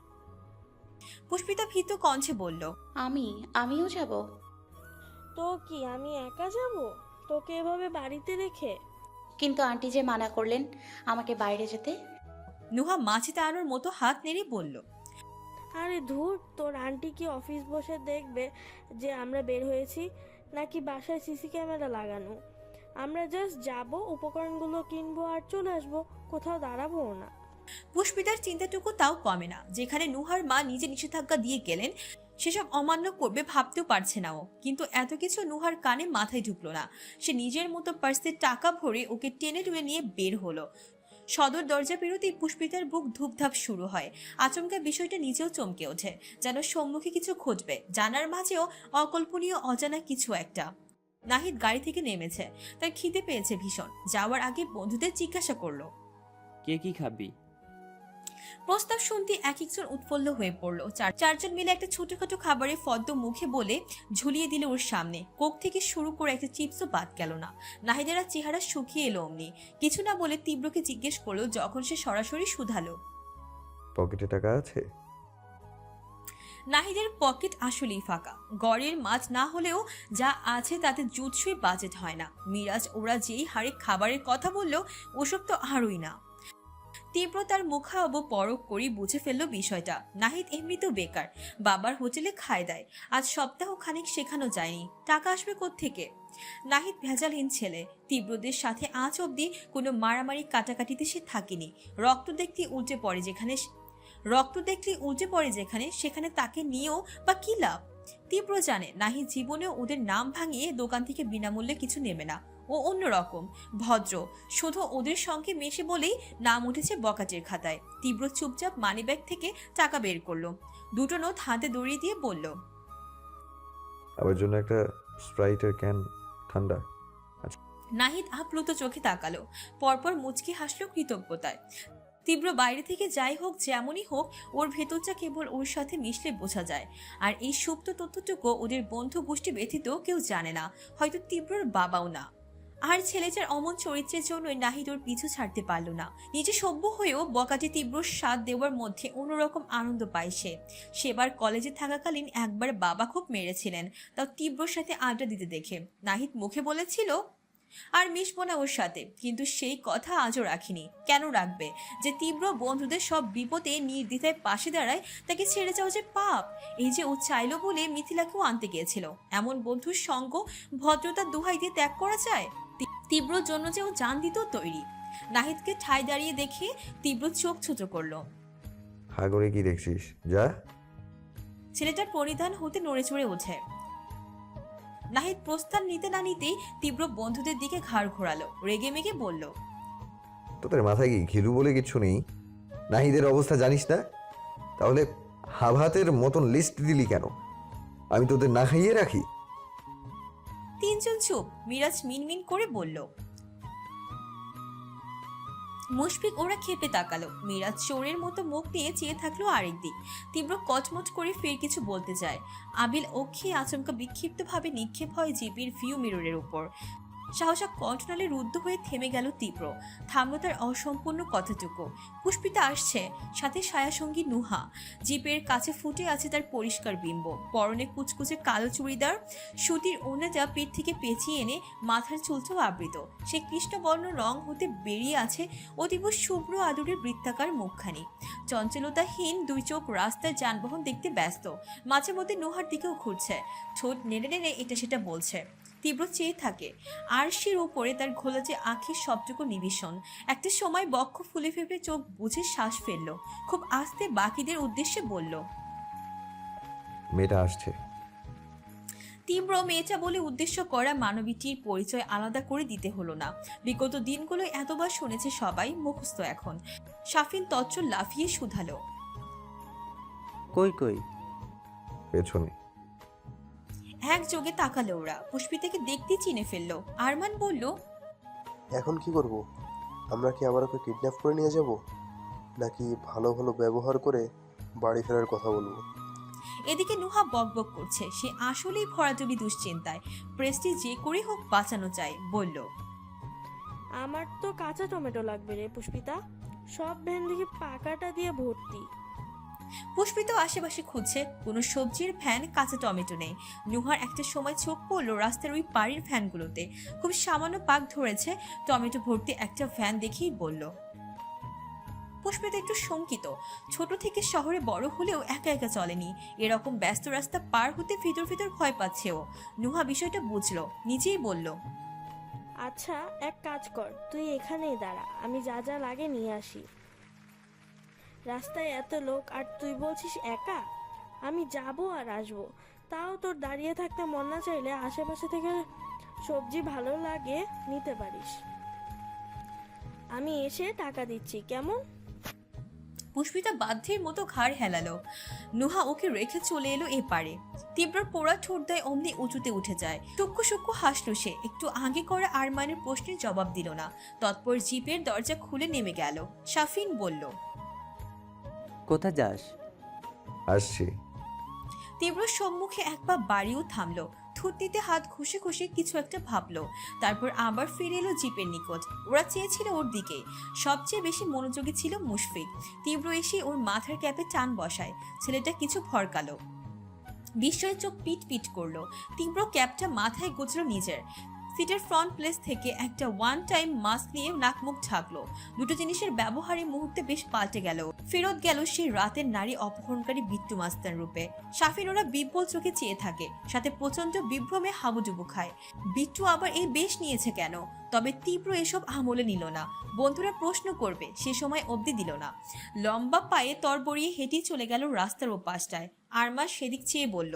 পুষ্পিতা ভীত কণ্ঠে বলল, আমিও যাব। তো কি আমি একা যাব তোকে এভাবে বাড়িতে রেখে? কিন্তু আন্টি যে মানা করলেন আমাকে বাইরে যেতে। নুহা মাছি তাড়ানোর মতো হাত নেড়ে বলল, আরে ধুর, তোর আন্টি কি অফিস বসে দেখবে যে আমরা বের হয়েছি, নাকি বাসায় সিসি ক্যামেরা লাগানো? আমরা জাস্ট যাব, উপকরণগুলো কিনবো আর চলে আসবো, কোথাও দাঁড়াবো না। পুষ্পিতার চিন্তাটুকু তাও কমে না। যেখানে নুহার মা নিজে নিষেধাজ্ঞা দিয়ে গেলেন, সেসব অমান্য করবে ভাবতেও পারছে না ও। কিন্তু এত কিছু নুহার কানে মাথায় ঢুকলো না। সে নিজের মতো পার্সে টাকা ভরে ওকে টেনে টুনে নিয়ে বের হলো। সদর দরজা পেরোতেই পুষ্পিতার বুক ধুপধাপ শুরু হয়। আচমকা বিষয়টা নিজেও চমকে ওঠে, যেন সম্মুখে কিছু ঘটবে, জানার মাঝেও অকল্পনীয় অজানা কিছু একটা। নাহিদ গাড়ি থেকে নেমেছে, তার খিদে পেয়েছে ভীষণ। যাওয়ার আগে বন্ধুদের জিজ্ঞাসা করলো, কে কি খাবি? প্রস্তাব শুনতে এক একজন উৎফুল্ল হয়ে পড়লো। চারজন মিলে একটা ছোটখাটো খাবারের ফদ্দ মুখে বলে ঝুলিয়ে দিল ওর সামনে। কোক থেকে শুরু করে একটা চিপসও বাদ গেল না। নাহিদের চেহারা শুকিয়ে এলো অমনি। কিছু না বলে তীব্রকে জিজ্ঞেস করলো, যখন সে সরাসরি শুধালো। পকেটে টাকা আছে? নাহিদের পকেট আসলেই ফাঁকা। গড়ের মাছ না হলেও যা আছে তাতে জুৎসই বাজেট হয় না। মিরাজ ওরা যেই হারে খাবারের কথা বললো, ওসব তো আরই না। তীব্র তার মুখাবব পরখ করি বুঝে ফেললো বিষয়টা। নাহিদ এমনিতেও বেকার, বাবার হোটেলে খায় দেয়। আজ সপ্তাহ খানিক শেখানো যায়নি, টাকা আসবে কোত্থেকে? নাহিদ ভেজালহীন ছেলে। তীব্রদের সাথে আজ অব্দি কোনো মারামারি কাটাকাটিতে সে থাকেনি। রক্ত দেখলে উল্টে পড়ে যেখানে সেখানে তাকে নিয়েও বা কি লাভ? তীব্র জানে নাহিদ জীবনেও ওদের নাম ভাঙিয়ে দোকান থেকে বিনামূল্যে কিছু নেবে না। ও অন্যরকম, ভদ্র। শুধু ওদের সঙ্গে মেশে বলেই নাম উঠেছে বকাটের খাতায়। তীব্র চুপচাপ মানিব্যাগ থেকে টাকা বের করলো। দুটো নোট হাতে দড়িয়ে দিয়ে বলল, আমার জন্য একটা স্প্রাইটের ক্যান ঠান্ডা। নাহিদ আপ্লুত চোখে তাকালো, পরপর মুচকি হাসলো কৃতজ্ঞতায়। তীব্র বাইরে থেকে যাই হোক, যেমনই হোক, ওর ভেতরটা কেবল ওর সাথে মিশলে বোঝা যায়। আর এই সুপ্ত তথ্যটুকু ওদের বন্ধু গোষ্ঠী ব্যতীত কেউ জানে না, হয়তো তীব্রর বাবাও না। আর ছেলেটার অমন চরিত্রের জন্যই নাহিদ ওর পিছু ছাড়তে পারল না। নিজে সভ্য হয়েও বকাটে তীব্রর স্বাদ দেওয়ার মধ্যে অন্যরকম আনন্দ পায় সে। সেবার কলেজে থাকাকালীন একবার বাবা খুব মেরেছিলেন, তাও তীব্রর সাথে আড্ডা দিতে দেখে। নাহিদ মুখে বলেছিল আর মিশবো না ওর সাথে, কিন্তু সেই কথা আজও রাখিনি। কেন রাখবে? যে তীব্র বন্ধুদের সব বিপদে নির্দ্বিধায় পাশে দাঁড়ায়, তাকে ছেড়ে যাওয়া যে পাপ। এই যে ও চাইলো বলে মিথিলাকেও আনতে গিয়েছিল, এমন বন্ধুর সঙ্গ ভদ্রতার দোহাই দিয়ে ত্যাগ করা যায়? তীব্রর জন্য যে ও জান দিত তৈরি। নাহিদকে ঠায় দাঁড়িয়ে দেখে তীব্র চোখ ছোট করলো। হা করে কি দেখছিস? যা। ছেলেটার পরিধান হতে নড়ে চড়ে ওঠে। নাহিদ প্রস্থান নিতে না নিতেই তীব্র বন্ধুদের দিকে ঘাড় ঘোরালো, রেগে মেগে বলল, তোদের মাথায় কি ঘিলু বলে কিছু নেই? নাহিদের অবস্থা জানিস না? তাহলে হাভাতের মতন লিস্ট দিলি কেন? আমি তোদের না খাইয়ে রাখি? তিনজন চুপ। মিরাজ মিনমিন করে বলল। মুশফিক ওরা খেপে তাকালো। মিরাজ চোরের মতো মুখ নিয়ে চেয়ে থাকলো আরেক দিক। তীব্র কচমচ করে ফের কিছু বলতে চায়। আবিল অক্ষে আচমকা বিক্ষিপ্তভাবে নিক্ষেপ হয় জিপির ভিউ মিররের উপর। সাহসা কণ্ঠনালে রুদ্ধ হয়ে থেমে গেল তীব্র। থামলো তার অসম্পূর্ণ কথাটুকু। পুষ্পিতা আসছে, সাথে ছায়াসঙ্গী নুহা। জিপের কাছে ফুটে আছে তার পরিষ্কার বিম্ব। পরনে কুচকুচে কালো চুড়িদার, সুতির ওড়নাটা পেট থেকে পেঁচিয়ে এনে মাথার চুলটাও আবৃত। সে কৃষ্ণবর্ণ রং হতে বেরিয়ে আছে অতীব শুভ্র আদরের বৃত্তাকার মুখখানি। চঞ্চলতাহীন দুই চোখ রাস্তায় যানবাহন দেখতে ব্যস্ত। মাঝে মধ্যে নুহার দিকেও ঘুরছে, ঠোঁট নেড়ে নেড়ে এটা সেটা বলছে। তীব্র চেয়ে থাকে। আরশির উপরে তার ঘোলাচে আঁখির সবটুকু নিবিষণ। একটা সময় বক্ষ ফুলে ফেপে চোখ বুঝে শ্বাস ফেলল। খুব আস্তে বাকিদের উদ্দেশ্যে বলল, মেয়েটা আসছে। তীব্র মেয়েটা বলে উদ্দেশ্য করা মানবীটির পরিচয় আলাদা করে দিতে হলো না। বিগত দিনগুলো এতবার শুনেছে সবাই, মুখস্থ এখন। শাফিন তচ্ছল লাফিয়ে শুধালো, কই কই? পেছনে। একযোগে তাকালো ওরা। পুষ্পিতাকে দেখতে চিনে ফেললো। আরমান বলল, এখন কি করব? আমরা কি আবার ওকে কিডন্যাপ করে নিয়ে যাব, নাকি ভালো ভালো ব্যবহার করে বাড়ি ফেরার কথা বলবো? এদিকে নুহা বকবক করছে। সে আসলেই ভরাডুবি দুশ্চিন্তায়। প্রেস্টি যে করে হোক বাঁচানো চায়। বলল, আমার তো কাঁচা টমেটো লাগবে রে পুষ্পিতা, সব ভ্যান দেখি পাকাটা দিয়ে ভর্তি। পুষ্পিতাও আশেপাশে খুঁজছে, কোনো সবজির ভ্যান, কাঁচা টমেটো নেই। নুহার একটা সময় চোখ পড়লো রাস্তার ওই পাড়ির ভ্যানগুলোতে। খুব সামান্য পাক ধরেছে, টমেটো ভর্তি একটা ভ্যান দেখেই বলল। পুষ্পিতা একটু শঙ্কিত। ছোট থেকে শহরে বড় হলেও একা একা চলেনি। এরকম ব্যস্ত রাস্তা পার হতে ভিতর ভিতর ভয় পাচ্ছে ও। নুহা বিষয়টা বুঝলো, নিজেই বলল, আচ্ছা এক কাজ কর, তুই এখানেই দাঁড়া, আমি যা যা লাগে নিয়ে আসি। রাস্তায় এত লোক আর তুই বলছিস একা? আমি যাব আর আসবো, তাও তোর দাঁড়িয়ে থাকতে মন না চাইলে আশেপাশে থেকে সবজি ভালো লাগে নিতে পারিস। আমি এসে টাকা দিচ্ছি, কেমন? পুষ্পিতা বাধ্যের মতো ঘাড় হেলালো। নুহা ওকে রেখে চলে এলো এ পারে। তীব্রর পোড়া ঠোঁট দেয় অমনি উঁচুতে উঠে যায়। সূক্ষ্ম সূক্ষ্ম হাসলো সে। একটু আগে করা আরমানের প্রশ্নের জবাব দিল না। তৎপর জিপের দরজা খুলে নেমে গেল। শাফিন বলল, কোথায় যাস? আসছি। তীব্র সম্মুখে এক পা বাড়িও থামলো, থুতনিতে হাত ঘষে ঘষে কিছু একটা ভাবলো। তারপর আবার ফিরে এলো জিপের নিকট। ওরা চেয়েছিল ওর দিকে। সবচেয়ে বেশি মনোযোগী ছিল মুশফিক। তীব্র এসে ওর মাথার ক্যাপে টান বসায়। ছেলেটা কিছু ভরকালো, বিস্ময়ে চোখ পিট পিট করলো। তীব্র ক্যাপটা মাথায় গুজলো নিজের। সিটের ফ্রন্ট প্লেস থেকে একটা ওয়ান টাইম মাস্ক নিয়ে নাক মুখ ঢাকলো। দুটো জিনিসের ব্যবহারে মুহূর্তে বেশ পাল্টে গেল। ফেরত গেল সেই রাতের নারী অপহরণকারী বিট্টু মাস্তান রূপে। সাফিন ওরা বিব্বল চোখে চেয়ে থাকে, সাথে প্রচন্ড বিভ্রমে হাবুডুবু খায়। বিট্টু আবার এই বেশ নিয়েছে কেন? তবে তীব্র এসব আমলে নিল না। বন্ধুরা প্রশ্ন করবে সে সময় অবধি দিল না। লম্বা পায়ে তরবরিয়ে হেঁটেই চলে গেল রাস্তার ওপাশটায়। আরমান সেদিক চেয়ে বলল,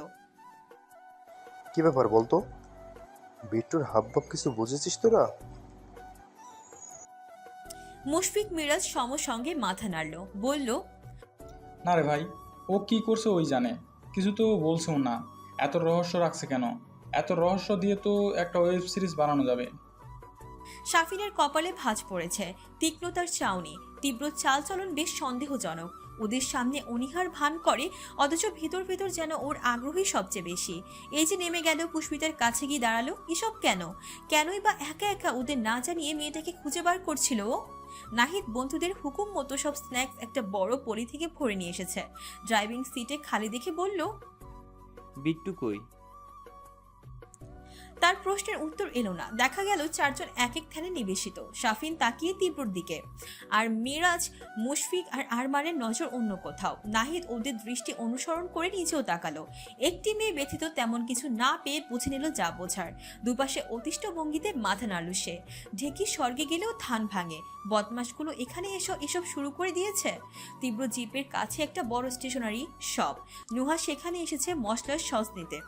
কি ব্যাপার বলতো? বিট্টুর হাবভাব কিছু বুঝেছিস তোরা? মুশফিক মিরাজ সঙ্গে মাথা নাড়ল, বলল, না রে ভাই, ও কি করছে ওই জানে, কিছু তো বলছেও না। এত রহস্য রাখছে কেন? এত রহস্য দিয়ে তো একটা ওয়েব সিরিজ বানানো যাবে। সাফিনের কপালে ভাঁজ পড়েছে। তীক্ষ্ণতার চাউনি, তীব্র চালচলন বেশ সন্দেহজনক। ওদের সামনে অনীহার ভান করে, অথচ ভেতর ভেতর যেন ওর আগ্রহী সবচেয়ে বেশি। এই যে নেমে গেল, পুষ্পিতার কাছে গিয়ে দাঁড়ালো, এসব কেন? কেনই বা একা একা ওদের না জানিয়ে মেয়েটাকে খুঁজে বার করছিল ও? নাহিদ বন্ধুদের হুকুম মতো সব স্ন্যাক্স একটা বড় পলি থেকে ভরে নিয়ে এসেছে। ড্রাইভিং সিটে খালি দেখে বলল, বিট্টু কই? তার প্রশ্নের উত্তর এলো না। দেখা গেল চারজন এক এক ধ্যানে নিবেশিত। সাফিন তাকিয়ে তীব্রর দিকে, আর মিরাজ, মুশফিক আর আরমানের নজর অন্য কোথাও। নাহিদ ওদের দৃষ্টি অনুসরণ করে নিচেও তাকালো। একটি মেয়ে ব্যথিত তেমন কিছু না পেয়ে বুঝে নিল যা বোঝার। দুপাশে অতিষ্ঠ ভঙ্গিতে মাথা নাড়ল সে। ঢেকি স্বর্গে গেলেও ধান ভাঙে। বদমাশগুলো এখানে এসব শুরু করে দিয়েছে। তীব্র জিপের কাছে একটা বড় স্টেশনারি শপ। নুহা সেখানে এসেছে মশলার সস নিতে।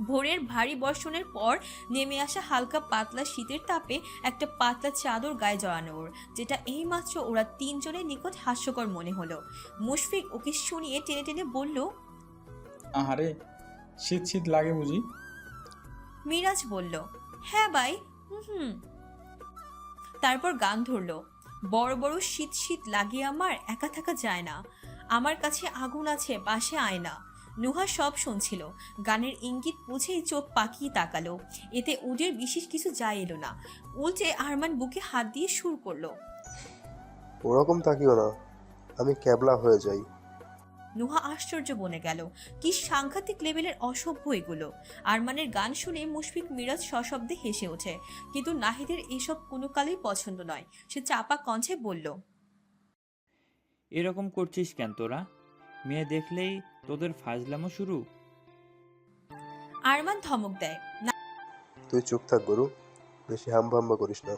ভোরের ভারী বর্ষণের পর নেমে আসা হালকা পাতলা শীতের তাপে একটা পাতলা চাদর গায়ে জড়ানো ওর, যেটা এইমাত্র ওরা তিনজনের নিকট হাস্যকর মনে হলো। মুশফিক ওকে শুনিয়ে টেনে টেনে বলল, আহারে, শীত শীত লাগে বুঝি? মিরাজ বলল, হ্যাঁ ভাই, হুম। তারপর গান ধরলো, বড় বড় শীত শীত লাগে আমার, একা থাকা যায় না, আমার কাছে আগুন আছে, পাশে আয়না। নুহা সব শুনছিল। গানের ইঙ্গিত বুঝেই চোখ পাকিয়ে তাকালো। এতে ওদের বিশেষ কিছু যায় এলো না। উল্টে আরমান বুকে হাত দিয়ে সুর করলো, ওরকম তাকিও না, আমি ক্যাবলা হয়ে যাই। নুহা আশ্চর্য বনে গেল, কি সাংঘাতিক লেভেলের অসভ্য এগুলো। আরমানের গান শুনে মুশফিক মিরাজ সশব্দে হেসে ওঠে, কিন্তু নাহিদের এসব কোনো কালেই পছন্দ নয়। সে চাপা কণ্ঠে বলল, এরকম করছিস কেন তোরা? মেয়ে দেখলেই তোদের ফাজলামো শুরু? আরমান ধমক দেয়, তুই চুপ থাক গরু, বেশি হাম্বা করিস না।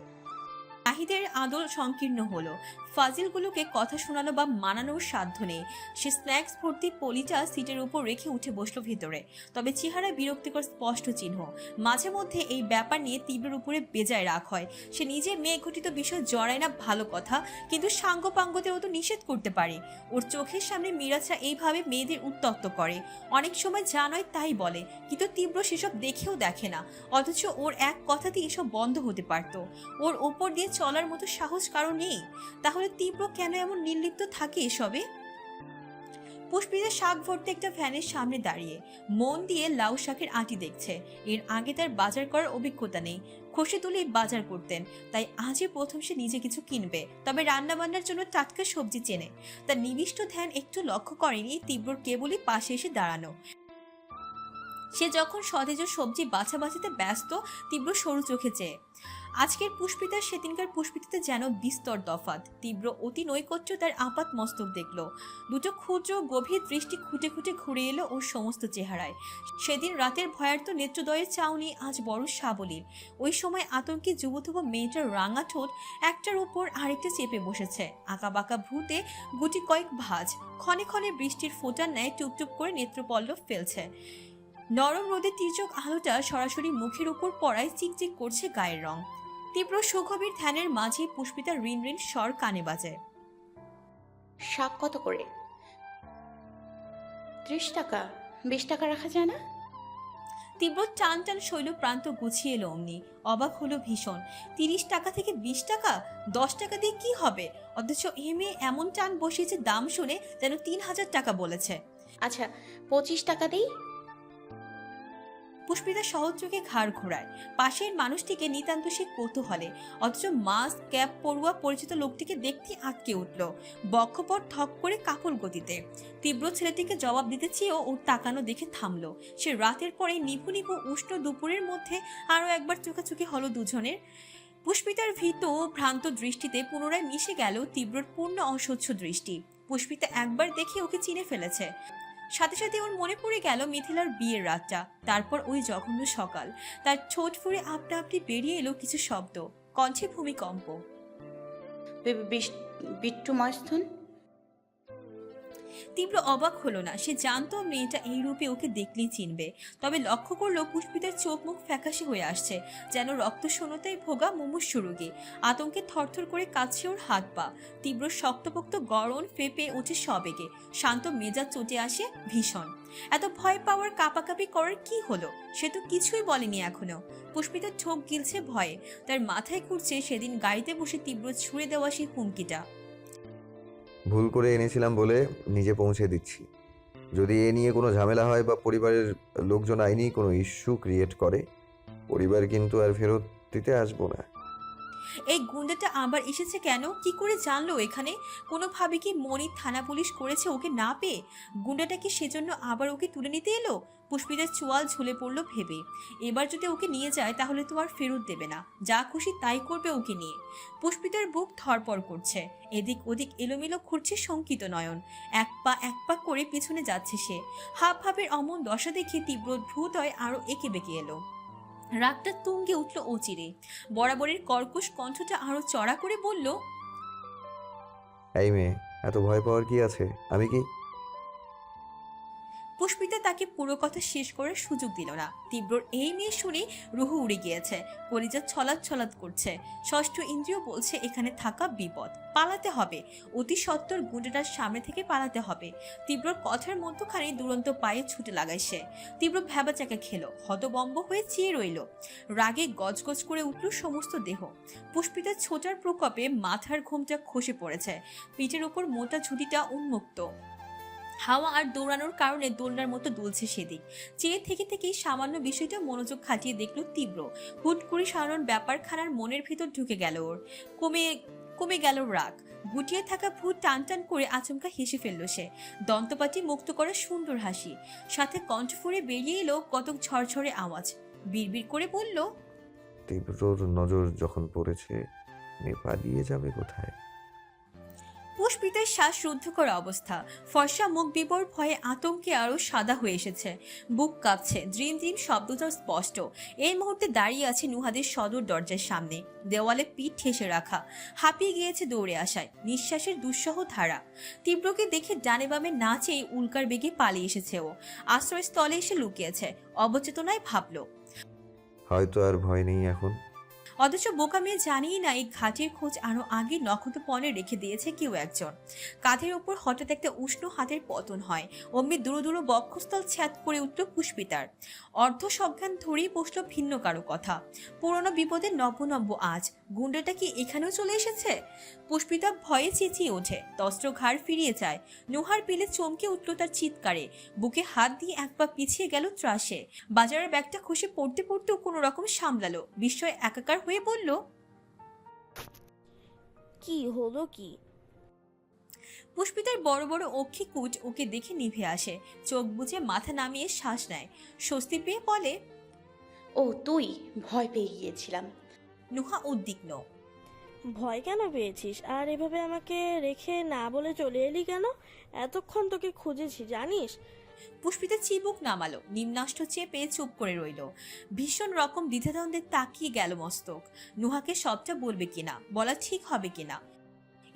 নাহিদের আদল সংকীর্ণ হলো। ফাজিলগুলোকে কথা শোনানো বা মানানোর সাধ্য নেই। সে স্ন্যাক্স ভর্তি পলিটা সিটের উপর রেখে উঠে বসলো ভেতরে। তবে চেহারায় বিরক্তিকর স্পষ্ট চিহ্ন। মাঝে মধ্যে এই ব্যাপার নিয়ে তীব্রের উপরে বেজায় রাগ হয়। সে নিজে মেয়ে ঘটিত বিষয় জড়ায় না, ভালো কথা, কিন্তু সাঙ্গপাঙ্গতেও তো নিষেধ করতে পারে। ওর চোখের সামনে মিরাজরা এইভাবে মেয়েদের উত্তক্ত করে, অনেক সময় যা নয় তাই বলে, কিন্তু তীব্র সেসব দেখেও দেখে না। অথচ ওর এক কথাতেই এসব বন্ধ হতে পারত। ওর ওপর দিয়ে চলার মতো সাহস কারো নেই। তাহলে তীব্র কেন এমন নির্লিপ্ত থাকে এসবে? পুষ্পিতা শাক ভর্তি একটা ভ্যানের সামনে দাঁড়িয়ে মন দিয়ে লাউ শাকের আঁটি দেখছে। এর আগে তার বাজার করার অভিজ্ঞতা নেই। খসে তুলে বাজার করতেন, তাই আজই প্রথম সে নিজে কিছু কিনবে। তবে রান্না বান্নার জন্য টাটকা সবজি চেনে। তার নিবিষ্ট ধ্যান একটু লক্ষ্য করেনি তীব্রর কেবলই পাশে এসে দাঁড়ানো। সে যখন সতেজ সবজি বাছাবাছিতে ব্যস্ত, তীব্র সরু চোখে চেয়ে। আজকের পুষ্পিতার সেদিনকার পুষ্পিতাতে যেন বিস্তর তফাৎ। তীব্র অতি নৈকট্য তার আপাত মস্তক দেখল। দুটো ক্ষুদ্র গভীর দৃষ্টি খুঁটে খুঁটে ঘুরে এলো ওর সমস্ত চেহারায়। সেদিন রাতের ভয়ার্ত নেত্রদয়ের চাউনি আজ বড় সাবলীল। ওই সময় আতঙ্কে যুবতব মেয়েটার রাঙা ঠোঁট একটার উপর আরেকটা চেপে বসেছে। আঁকা বাঁকা ভ্রুতে গুটি কয়েক ভাঁজ, ক্ষণে ক্ষণে বৃষ্টির ফোঁটার ন্যায় টুপটুপ করে নেত্রপল্লব ফেলছে। নরম রোদে তির্যক আলোটা সরাসরি মুখের উপর পড়ায় চিকচিক করছে গায়ের রং। তীব্র সুগভীর ধ্যানের মাঝে পুষ্পিতার রিন রিন স্বর কানে বাজে। শাক কত করে? 30 টাকা, 20 টাকা রাখা যায় না? তীব্র টান টান শৈল প্রান্ত গুছিয়ে এলো অমনি। অবাক হলো ভীষণ। 30 টাকা থেকে 20 টাকা, 10 টাকা দিয়ে কি হবে? অথচ এ মেয়ে এমন টান বসিয়েছে দাম শুনে যেন 3000 টাকা বলেছে। আচ্ছা 25 টাকা দেই। পুষ্পিতা সহজ চোখে ঘাড় ঘোরায়। পাশের মানুষটিকে নিতান্ত সে কৌতূহলে, অথচ মাস্ক ক্যাপ পড়ুয়া পরিচিত লোকটিকে দেখতে আটকে উঠল, বক্ষপট থক করে কাপড় গতিতে। তীব্র ছেলেটিকে জবাব দিতে চেয়েও ওর তাকানো দেখে থামলো। সে রাতের পরে নিভু নিভু উষ্ণ দুপুরের মধ্যে আরো একবার চোখাচোখি হলো দুজনের। পুষ্পিতার ভীত ভ্রান্ত দৃষ্টিতে পুনরায় মিশে গেল তীব্রর পূর্ণ অসহ্য দৃষ্টি। পুষ্পিতা একবার দেখে ওকে চিনে ফেলেছে। সাথে সাথে ওর মনে পড়ে গেল মিথিলার বিয়ের রাতটা, তারপর ওই জঘন্য সকাল। তার ঠোঁট ফুঁড়ে আপনা আপনি বেরিয়ে এলো কিছু শব্দ, কণ্ঠে ভূমিকম্প। বিট্টু মাস্তুন। তীব্র অবাক হলো না। সে জানতো মেয়েটা এই রূপে ওকে দেখলেই চিনবে। তবে লক্ষ্য করলো পুষ্পিতার চোখ মুখ ফ্যাকাশে হয়ে আসছে, যেন রক্ত শূন্যতায় ভোগা মুমূর্ষু রোগী। আতঙ্কে থরথর করে কাঁদছে ওর হাত পা। তীব্র শক্তপোক্ত গরম ফেপে ওঠে সবেগে, শান্ত মেজাজ চটে আসে ভীষণ। এত ভয় পাওয়ার কাঁপাকাঁপি করার কি হলো? সে তো কিছুই বলেনি এখনো। পুষ্পিতার ঠোক গিলছে ভয়ে। তার মাথায় ঘুরছে সেদিন গাড়িতে বসে তীব্র ছুঁড়ে দেওয়া সেই হুমকিটা। ভুল করে এনেছিলাম বলে নিজে পৌঁছে দিচ্ছি। যদি এ নিয়ে কোনো ঝামেলা হয় বা পরিবারের লোকজন আইনি কোনো ইস্যু ক্রিয়েট করে, পরিবার কিন্তু আর ফেরত দিতে আসবো না। এই গুন্ডাটা আবার এসেছে কেন? কি করে জানলো এখানে? কোনোভাবে কি মনির থানা পুলিশ করেছে ওকে না পেয়ে? গুন্ডাটা কি সেজন্য আবার ওকে তুলে নিতে এলো? পুষ্পিতার চোয়াল ঝুলে পড়লো ভেবে। এবার যদি ওকে নিয়ে যায় তাহলে তো আর ফেরত দেবে না, যা খুশি তাই করবে ওকে নিয়ে। পুষ্পিতার বুক ধরপড় করছে, এদিক ওদিক এলোমেলো ঘুরছে শঙ্কিত নয়ন। এক পা করে পিছনে যাচ্ছে সে। হাব ভাবের অমন দশা দেখে তীব্র ভ্রুতয় আরো এঁকে বেঁকে এলো। রাগটা তুঙ্গে উঠল অচিরে। বরাবরের কর্কশ কণ্ঠটা আরো চড়া করে বলল, এই মেয়ে, এত ভয় পাওয়ার কি আছে? আমি কি? পুষ্পিতা তাকে পুরো কথা শেষ করার সুযোগ দিল না। তীব্রর এই মেয়ে শুনে রুহু উড়ে গিয়েছে, কলিজা ছলাৎ ছলাৎ করছে। ষষ্ঠ ইন্দ্রিয় বলছে এখানে থাকা বিপদ, পালাতে হবে, অতি সত্বর গুন্ডাটার সামনে থেকে পালাতে হবে। তীব্রর কথার মধ্যখানে দুরন্ত পায়ে ছুটে লাগায় সে। তীব্র ভ্যাবাচাকা খেলো, হতবম্ব হয়ে চেয়ে রইল। রাগে গজগজ করে উঠল সমস্ত দেহ। পুষ্পিতার ছোটার প্রকোপে মাথার ঘোমটা খসে পড়েছে, পিঠের ওপর মোটা ঝুঁটিটা উন্মুক্ত। হাওয়া আর দৌড়ানোর কারণে দোলনার মতো দুলছে সেদিক। চেয়ে থেকে থেকেই সামান্য বিষয়টা মনোযোগ খাটিয়ে দেখল তীব্র। হুট করে সারানোর ব্যাপারখানার মনের ভিতর ঢুকে গেল ওর। কমে গেল রাগ। গুটিয়ে থাকা ভূত টান টান করে আচমকা হেসে ফেলল সে। দন্তপাটি মুক্ত করা সুন্দর হাসি, সাথে কণ্ঠ ফুঁড়ে বেরিয়ে এলো কতক ঝরঝরে আওয়াজ। বিড়বিড় করে বলল, তীব্রর নজর যখন পড়েছে, পালিয়ে যাবে কোথায়? পুষ্পিতার শ্বাস রুদ্ধ করা অবস্থা। ফর্সা মুখ বিবর ভয়ে আতঙ্কে আরো সাদা হয়ে এসেছে। বুক কাঁপছে, ড্রিম ড্রিম শব্দটা স্পষ্ট। এই মুহূর্তে দাঁড়িয়ে আছে নুহাদের সদর দরজার সামনে, দেওয়ালে পিঠ ঠেসে রাখা, হাঁপিয়ে গিয়েছে দৌড়ে আসায়, নিঃশ্বাসের দুঃসহ ধারা। তীব্রকে দেখে ডানে বামে না চেয়ে উল্কার বেগে পালিয়ে এসেছে ও। আশ্রয়স্থলে এসে লুকিয়েছে, অবচেতনায় ভাবল হয়তো আর ভয় নেই এখন। অথচ বোকা মেয়ে জানিই না এই ঘাটের খোঁজ আরো আগে নক্ষত্রপণে রেখে দিয়েছে কেউ একজন। কাঁধের ওপর হঠাৎ একটা উষ্ণ হাতের পতন হয়। অমনি দূর দূর বক্ষস্থল ছ্যাদ করে উঠল পুষ্পিতার। অর্ধ সজ্ঞান ধরেই বসলো ভিন্ন কারো কথা। পুরনো বিপদের নব্য আজ গুন্ডাটা কি এখানেও চলে এসেছে? পুষ্পিতা ভয়ে চেঁচিয়ে ওঠে, তস্ত্র ঘাড় ফিরিয়ে যায়। নুহার পেলে চমকে উঠল তার চিৎকারে। বুকে হাত দিয়ে এক পা পিছিয়ে গেল ত্রাসে। বাজারের ব্যাগটা খসে পড়তে পড়তেও কোনো রকম সামলালো। বিস্ময় একাকার হয়ে বলল, কি হলো কি? পুষ্পিতার বড় বড় অক্ষিকুট ওকে দেখে নিভে আসে। চোখ বুজে মাথা নামিয়ে শ্বাস নেয়, স্বস্তি পেয়ে বলে, ও তুই, ভয় পেয়ে গিয়েছিলাম। নুহা উদ্বিগ্ন, ভয় কেন পেয়েছিস? আর এভাবে আমাকে রেখে না বলে চলে এলি কেন? এতক্ষণ তোকে খুঁজেছি জানিস। পুষ্পিতা চিবুক নামালো, নিম্নাষ্ট চেপে চুপ করে রইল। ভীষণ রকম দ্বিধাদ্বন্দ্বে তাকিয়ে গেল মস্তক। নুহাকে সবটা বলবে কিনা, বলা ঠিক হবে কিনা।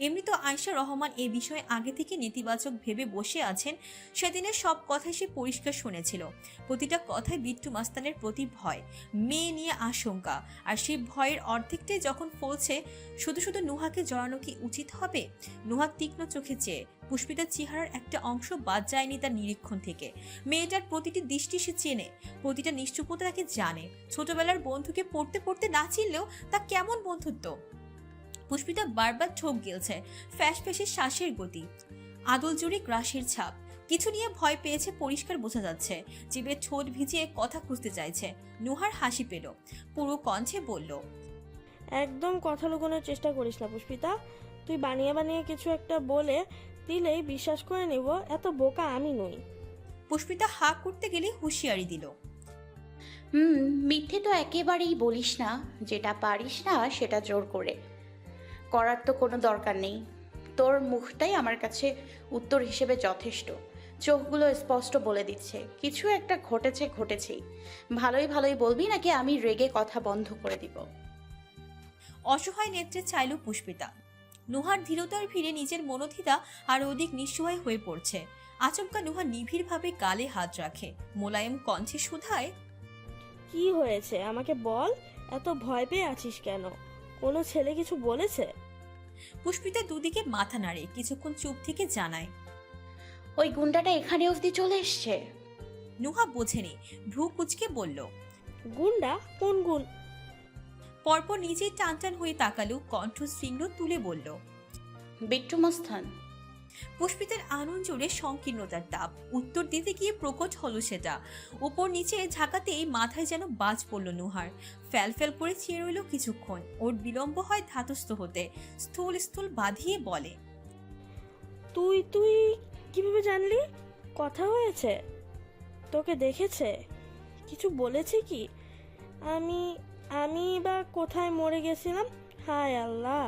এমনি তো আয়শা রহমান এ বিষয়ে আগে থেকে নেতিবাচক ভেবে বসে আছেন। সেদিনের সব কথাই সে পরিষ্কার শুনেছিল। প্রতিটা কথায় বিট্টু মাস্তানের প্রতি ভয়, মেয়ে নিয়ে আশঙ্কা, আর সেই ভয়ের অর্ধেকটাই যখন ফলছে শুধু শুধু নুহাকে জড়ানো কি উচিত হবে? নুহা তীক্ষ্ণ চোখে চেয়ে পুষ্পিতার চেহারার একটা অংশ বাদ যায়নি তার নিরীক্ষণ থেকে। মেয়েটার প্রতিটি দৃষ্টি সে চেনে, প্রতিটা নিশ্চুপতা তাকে জানে। ছোটবেলার বন্ধুকে পড়তে পড়তে না চিনলেও তা কেমন বন্ধুত্ব। পুষ্পিতা বারবার ঠোক গিলছে, ফ্যাস ফ্যাসের শ্বাসের গতি, আদল জুড়ে গ্রাসের ছাপ। কিছু নিয়ে ভয় পেয়েছে পরিষ্কার বোঝা যাচ্ছে। জিভে ঠোঁট ভিজিয়ে কথা খুঁজতে চাইছে। নুহার হাসি পেল, পুরো কণ্ঠে বলল, একদম কথা লুকোনোর চেষ্টা করিস না পুষ্পিতা। তুই বানিয়ে বানিয়ে কিছু একটা বলে দিলেই বিশ্বাস করে নেব, এত বোকা আমি নই। পুষ্পিতা হা করতে গেলে হুঁশিয়ারি দিল, মিথ্যে তো একেবারেই বলিস না, যেটা পারিস না সেটা জোর করে করার তো কোনো দরকার নেই। তোর মুখটাই আমার কাছে উত্তর হিসেবে যথেষ্ট। চোখগুলো স্পষ্ট বলে দিচ্ছে কিছু একটা ঘটেছে, ঘটেছেই। ভালোই ভালোই বলবি নাকি আমি রেগে কথা বন্ধ করে দিব? অসহায় নেত্রে চাইল পুষ্পিতা। নুহার ধীরতার ভিড়ে নিজের মনোধিতা আর অধিক নিঃসহায় হয়ে পড়ছে। আচমকা নুহা নিবিড়ভাবে গালে হাত রাখে, মোলায়েম কণ্ঠে শুধায়, কি হয়েছে আমাকে বল, এত ভয় পেয়ে আছিস কেন? কোনো ছেলে কিছু বলেছে? পুষ্পিতা দুদিকে মাথা নাড়ে কিছুক্ষণ চুপ থেকে জানায়, ওই গুন্ডাটা এখানে অবধি চলে এসছে। নুহা বোঝেনি, ভ্রু কুচকে বলল, গুন্ডা? কোন গুণ? পরপর নিজেই টান টান হয়ে তাকালো, কণ্ঠ শৃঙ্গ তুলে বলল, বিট্টু মাস্তান। পুষ্পিতার আনন্দ জোরে সংকীর্ণতার তাপ। উত্তর দিতে গিয়ে প্রকট হলো সেটা। উপর নিচে ঝাঁকাতেই মাথায় যেন বাজ পড়ল নুহার। ফ্যাল ফ্যাল করে চেয়ে রইল কিছুক্ষণ। ওর বিলম্ব হয় ধাতস্থ হতে। স্থূল স্থূল বাঁধিয়ে বলে, তুই তুই কিভাবে জানলি? কথা হয়েছে? তোকে দেখেছে? কিছু বলেছে কি? আমি আমি বা কোথায় মরে গেছিলাম? হায় আল্লাহ!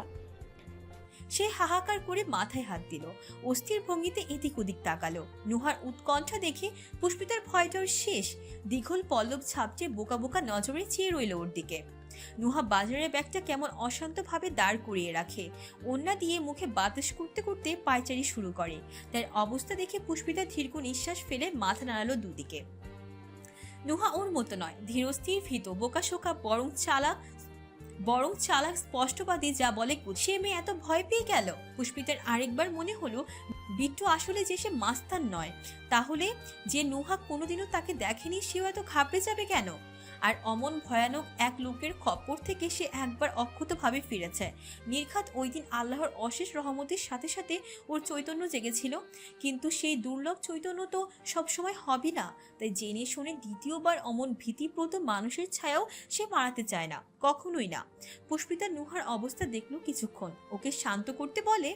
সে হাহাকার করে মাথায় হাত দিল, অস্থির ভঙ্গিতে এদিক ওদিক তাকালো। নুহার উৎকণ্ঠা দেখে পুষ্পিতার ভয়টার শেষ। দীঘল পল্লব ছাপটে বোকা বোকা নজরে চেয়ে রইল ওর দিকে। নুহা বাজারের ব্যাগটা কেমন অশান্তভাবে দাঁড় করিয়ে রাখে। ওন্না দিয়ে মুখে বাতাস করতে করতে পায়চারি শুরু করে। তার অবস্থা দেখে পুষ্পিতা দীর্ঘ নিঃশ্বাস ফেলে মাথা নাড়ালো দুদিকে। নুহা ওর মতো নয়, ধীরস্থির ভীত, বোকাশোকা, বরং চালাক স্পষ্টবাদী, যা বলে সে মেয়ে এত ভয় পেয়ে গেল। পুষ্পিতার আরেকবার মনে হলো বিট্টু আসলে যে সে মাস্তান নয়, তাহলে যে নুহা কোনোদিনও তাকে দেখেনি সেও এত ঘাবড়ে যাবে কেন? আর অমন ভয়ানক এক লোকের খপ্পর থেকে সে একবার অক্ষতভাবে ফিরেছে। নির্ঘাত ওই দিন আল্লাহর অশেষ রহমতের সাথে সাথে ওর চৈতন্য জেগেছিল, কিন্তু সেই দুর্লভ চৈতন্য তো সবসময় হবে না। তাই জেনে শুনে দ্বিতীয়বার অমন ভীতিপ্রদ মানুষের ছায়াও সে মারাতে চায় না, কখনোই না। পুষ্পিতা নুহার অবস্থা দেখলো কিছুক্ষণ, ওকে শান্ত করতে বলে,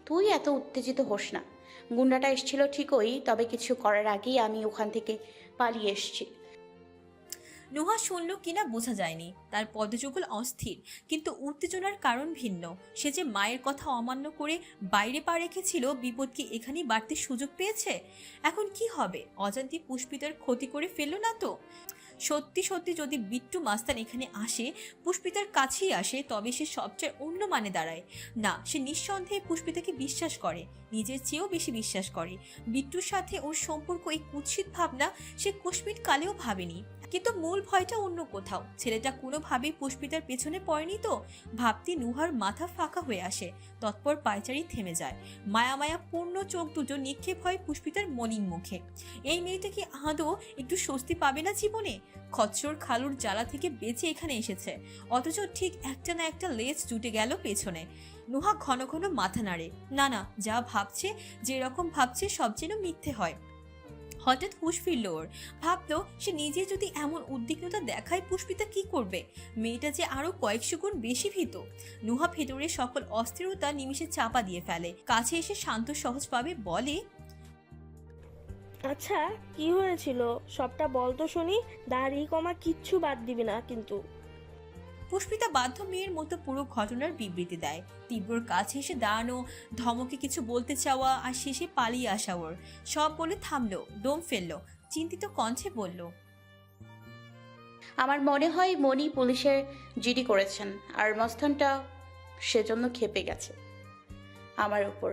তুই এত উত্তেজিত হোস না। গুন্ডাটা এসেছিল ঠিকই, তবে কিছু করার আগেই আমি ওখান থেকে পালিয়ে এসেছি। নুহা শুনল কিনা বোঝা যায়নি। তার পদযুগল অস্থির, কিন্তু উত্তেজনার কারণ ভিন্ন। সে যে মায়ের কথা অমান্য করে বাইরে পা রেখেছিল, বিপদ কি এখানেই বাড়তে সুযোগ পেয়েছে? এখন কি হবে? অজান্তে পুষ্পিতার ক্ষতি করে ফেলল না তো? সত্যি সত্যি যদি বিট্টু মাস্তান এখানে আসে, পুষ্পিতার কাছেই আসে, তবে সে সবচেয়ে অন্য মানে দাঁড়ায় না। সে নিঃসন্দেহে পুষ্পিতাকে বিশ্বাস করে, নিজের চেয়েও বেশি বিশ্বাস করে। বিট্টুর সাথে ওর সম্পর্ক এই কুৎসিত ভাবনা সে কুষ্মিট কালেও ভাবেনি। কিন্তু মূল ভয়টা অন্য কোথাও। ছেলেটা কোনোভাবেই পুষ্পিতার পেছনে পড়েনি তো? ভাবতে নুহার মাথা ফাঁকা হয়ে আসে, তৎপর পায়চারি থেমে যায়। মায়া মায়া পূর্ণ চোখ দুটো নিক্ষেপ হয় পুষ্পিতার মলিন মুখে। এই মেয়েটা কি আদৌ একটু স্বস্তি পাবে না জীবনে? খচ্চর খালুর জ্বালা থেকে বেঁচে এখানে এসেছে, অথচ ঠিক একটা না একটা লেজ জুটে গেল পেছনে। নুহা ঘন ঘন মাথা নাড়ে। না না, যা ভাবছে, যেরকম ভাবছে সব যেন মিথ্যে হয়। হঠাৎ হুঁশ ফিরল ওর। ভাবলো সে নিজে যদি এমন উদ্বিগ্নতা দেখায়, পুষ্পিতা কি করবে? মেয়েটা যে আরো কয়েকশো গুণ বেশি ভীত। নুহা ভেতরে সকল অস্থিরতা নিমিষে চাপা দিয়ে ফেলে। কাছে এসে শান্ত সহজভাবে বলে, আচ্ছা কি হয়েছিল সবটা বল তো শুনি। দাড়ি কমা কিচ্ছু বাদ দিবি না কিন্তু। পুষ্পিতা বাধ্য মেয়ের মতো পুরো ঘটনার বিবৃতি দেয়। তীব্রর কাছে এসে দাঁড়ানো, ধমকে কিছু বলতে চাওয়া, আর শেষে পালিয়ে আসা ওর। সব বলে থামলো, দম ফেললো, চিন্তিত কণ্ঠে বলল, আমার মনে হয় মনি পুলিশের জিডি করেছেন, আর মস্তানটা সেজন্য খেপে গেছে। আমার উপর।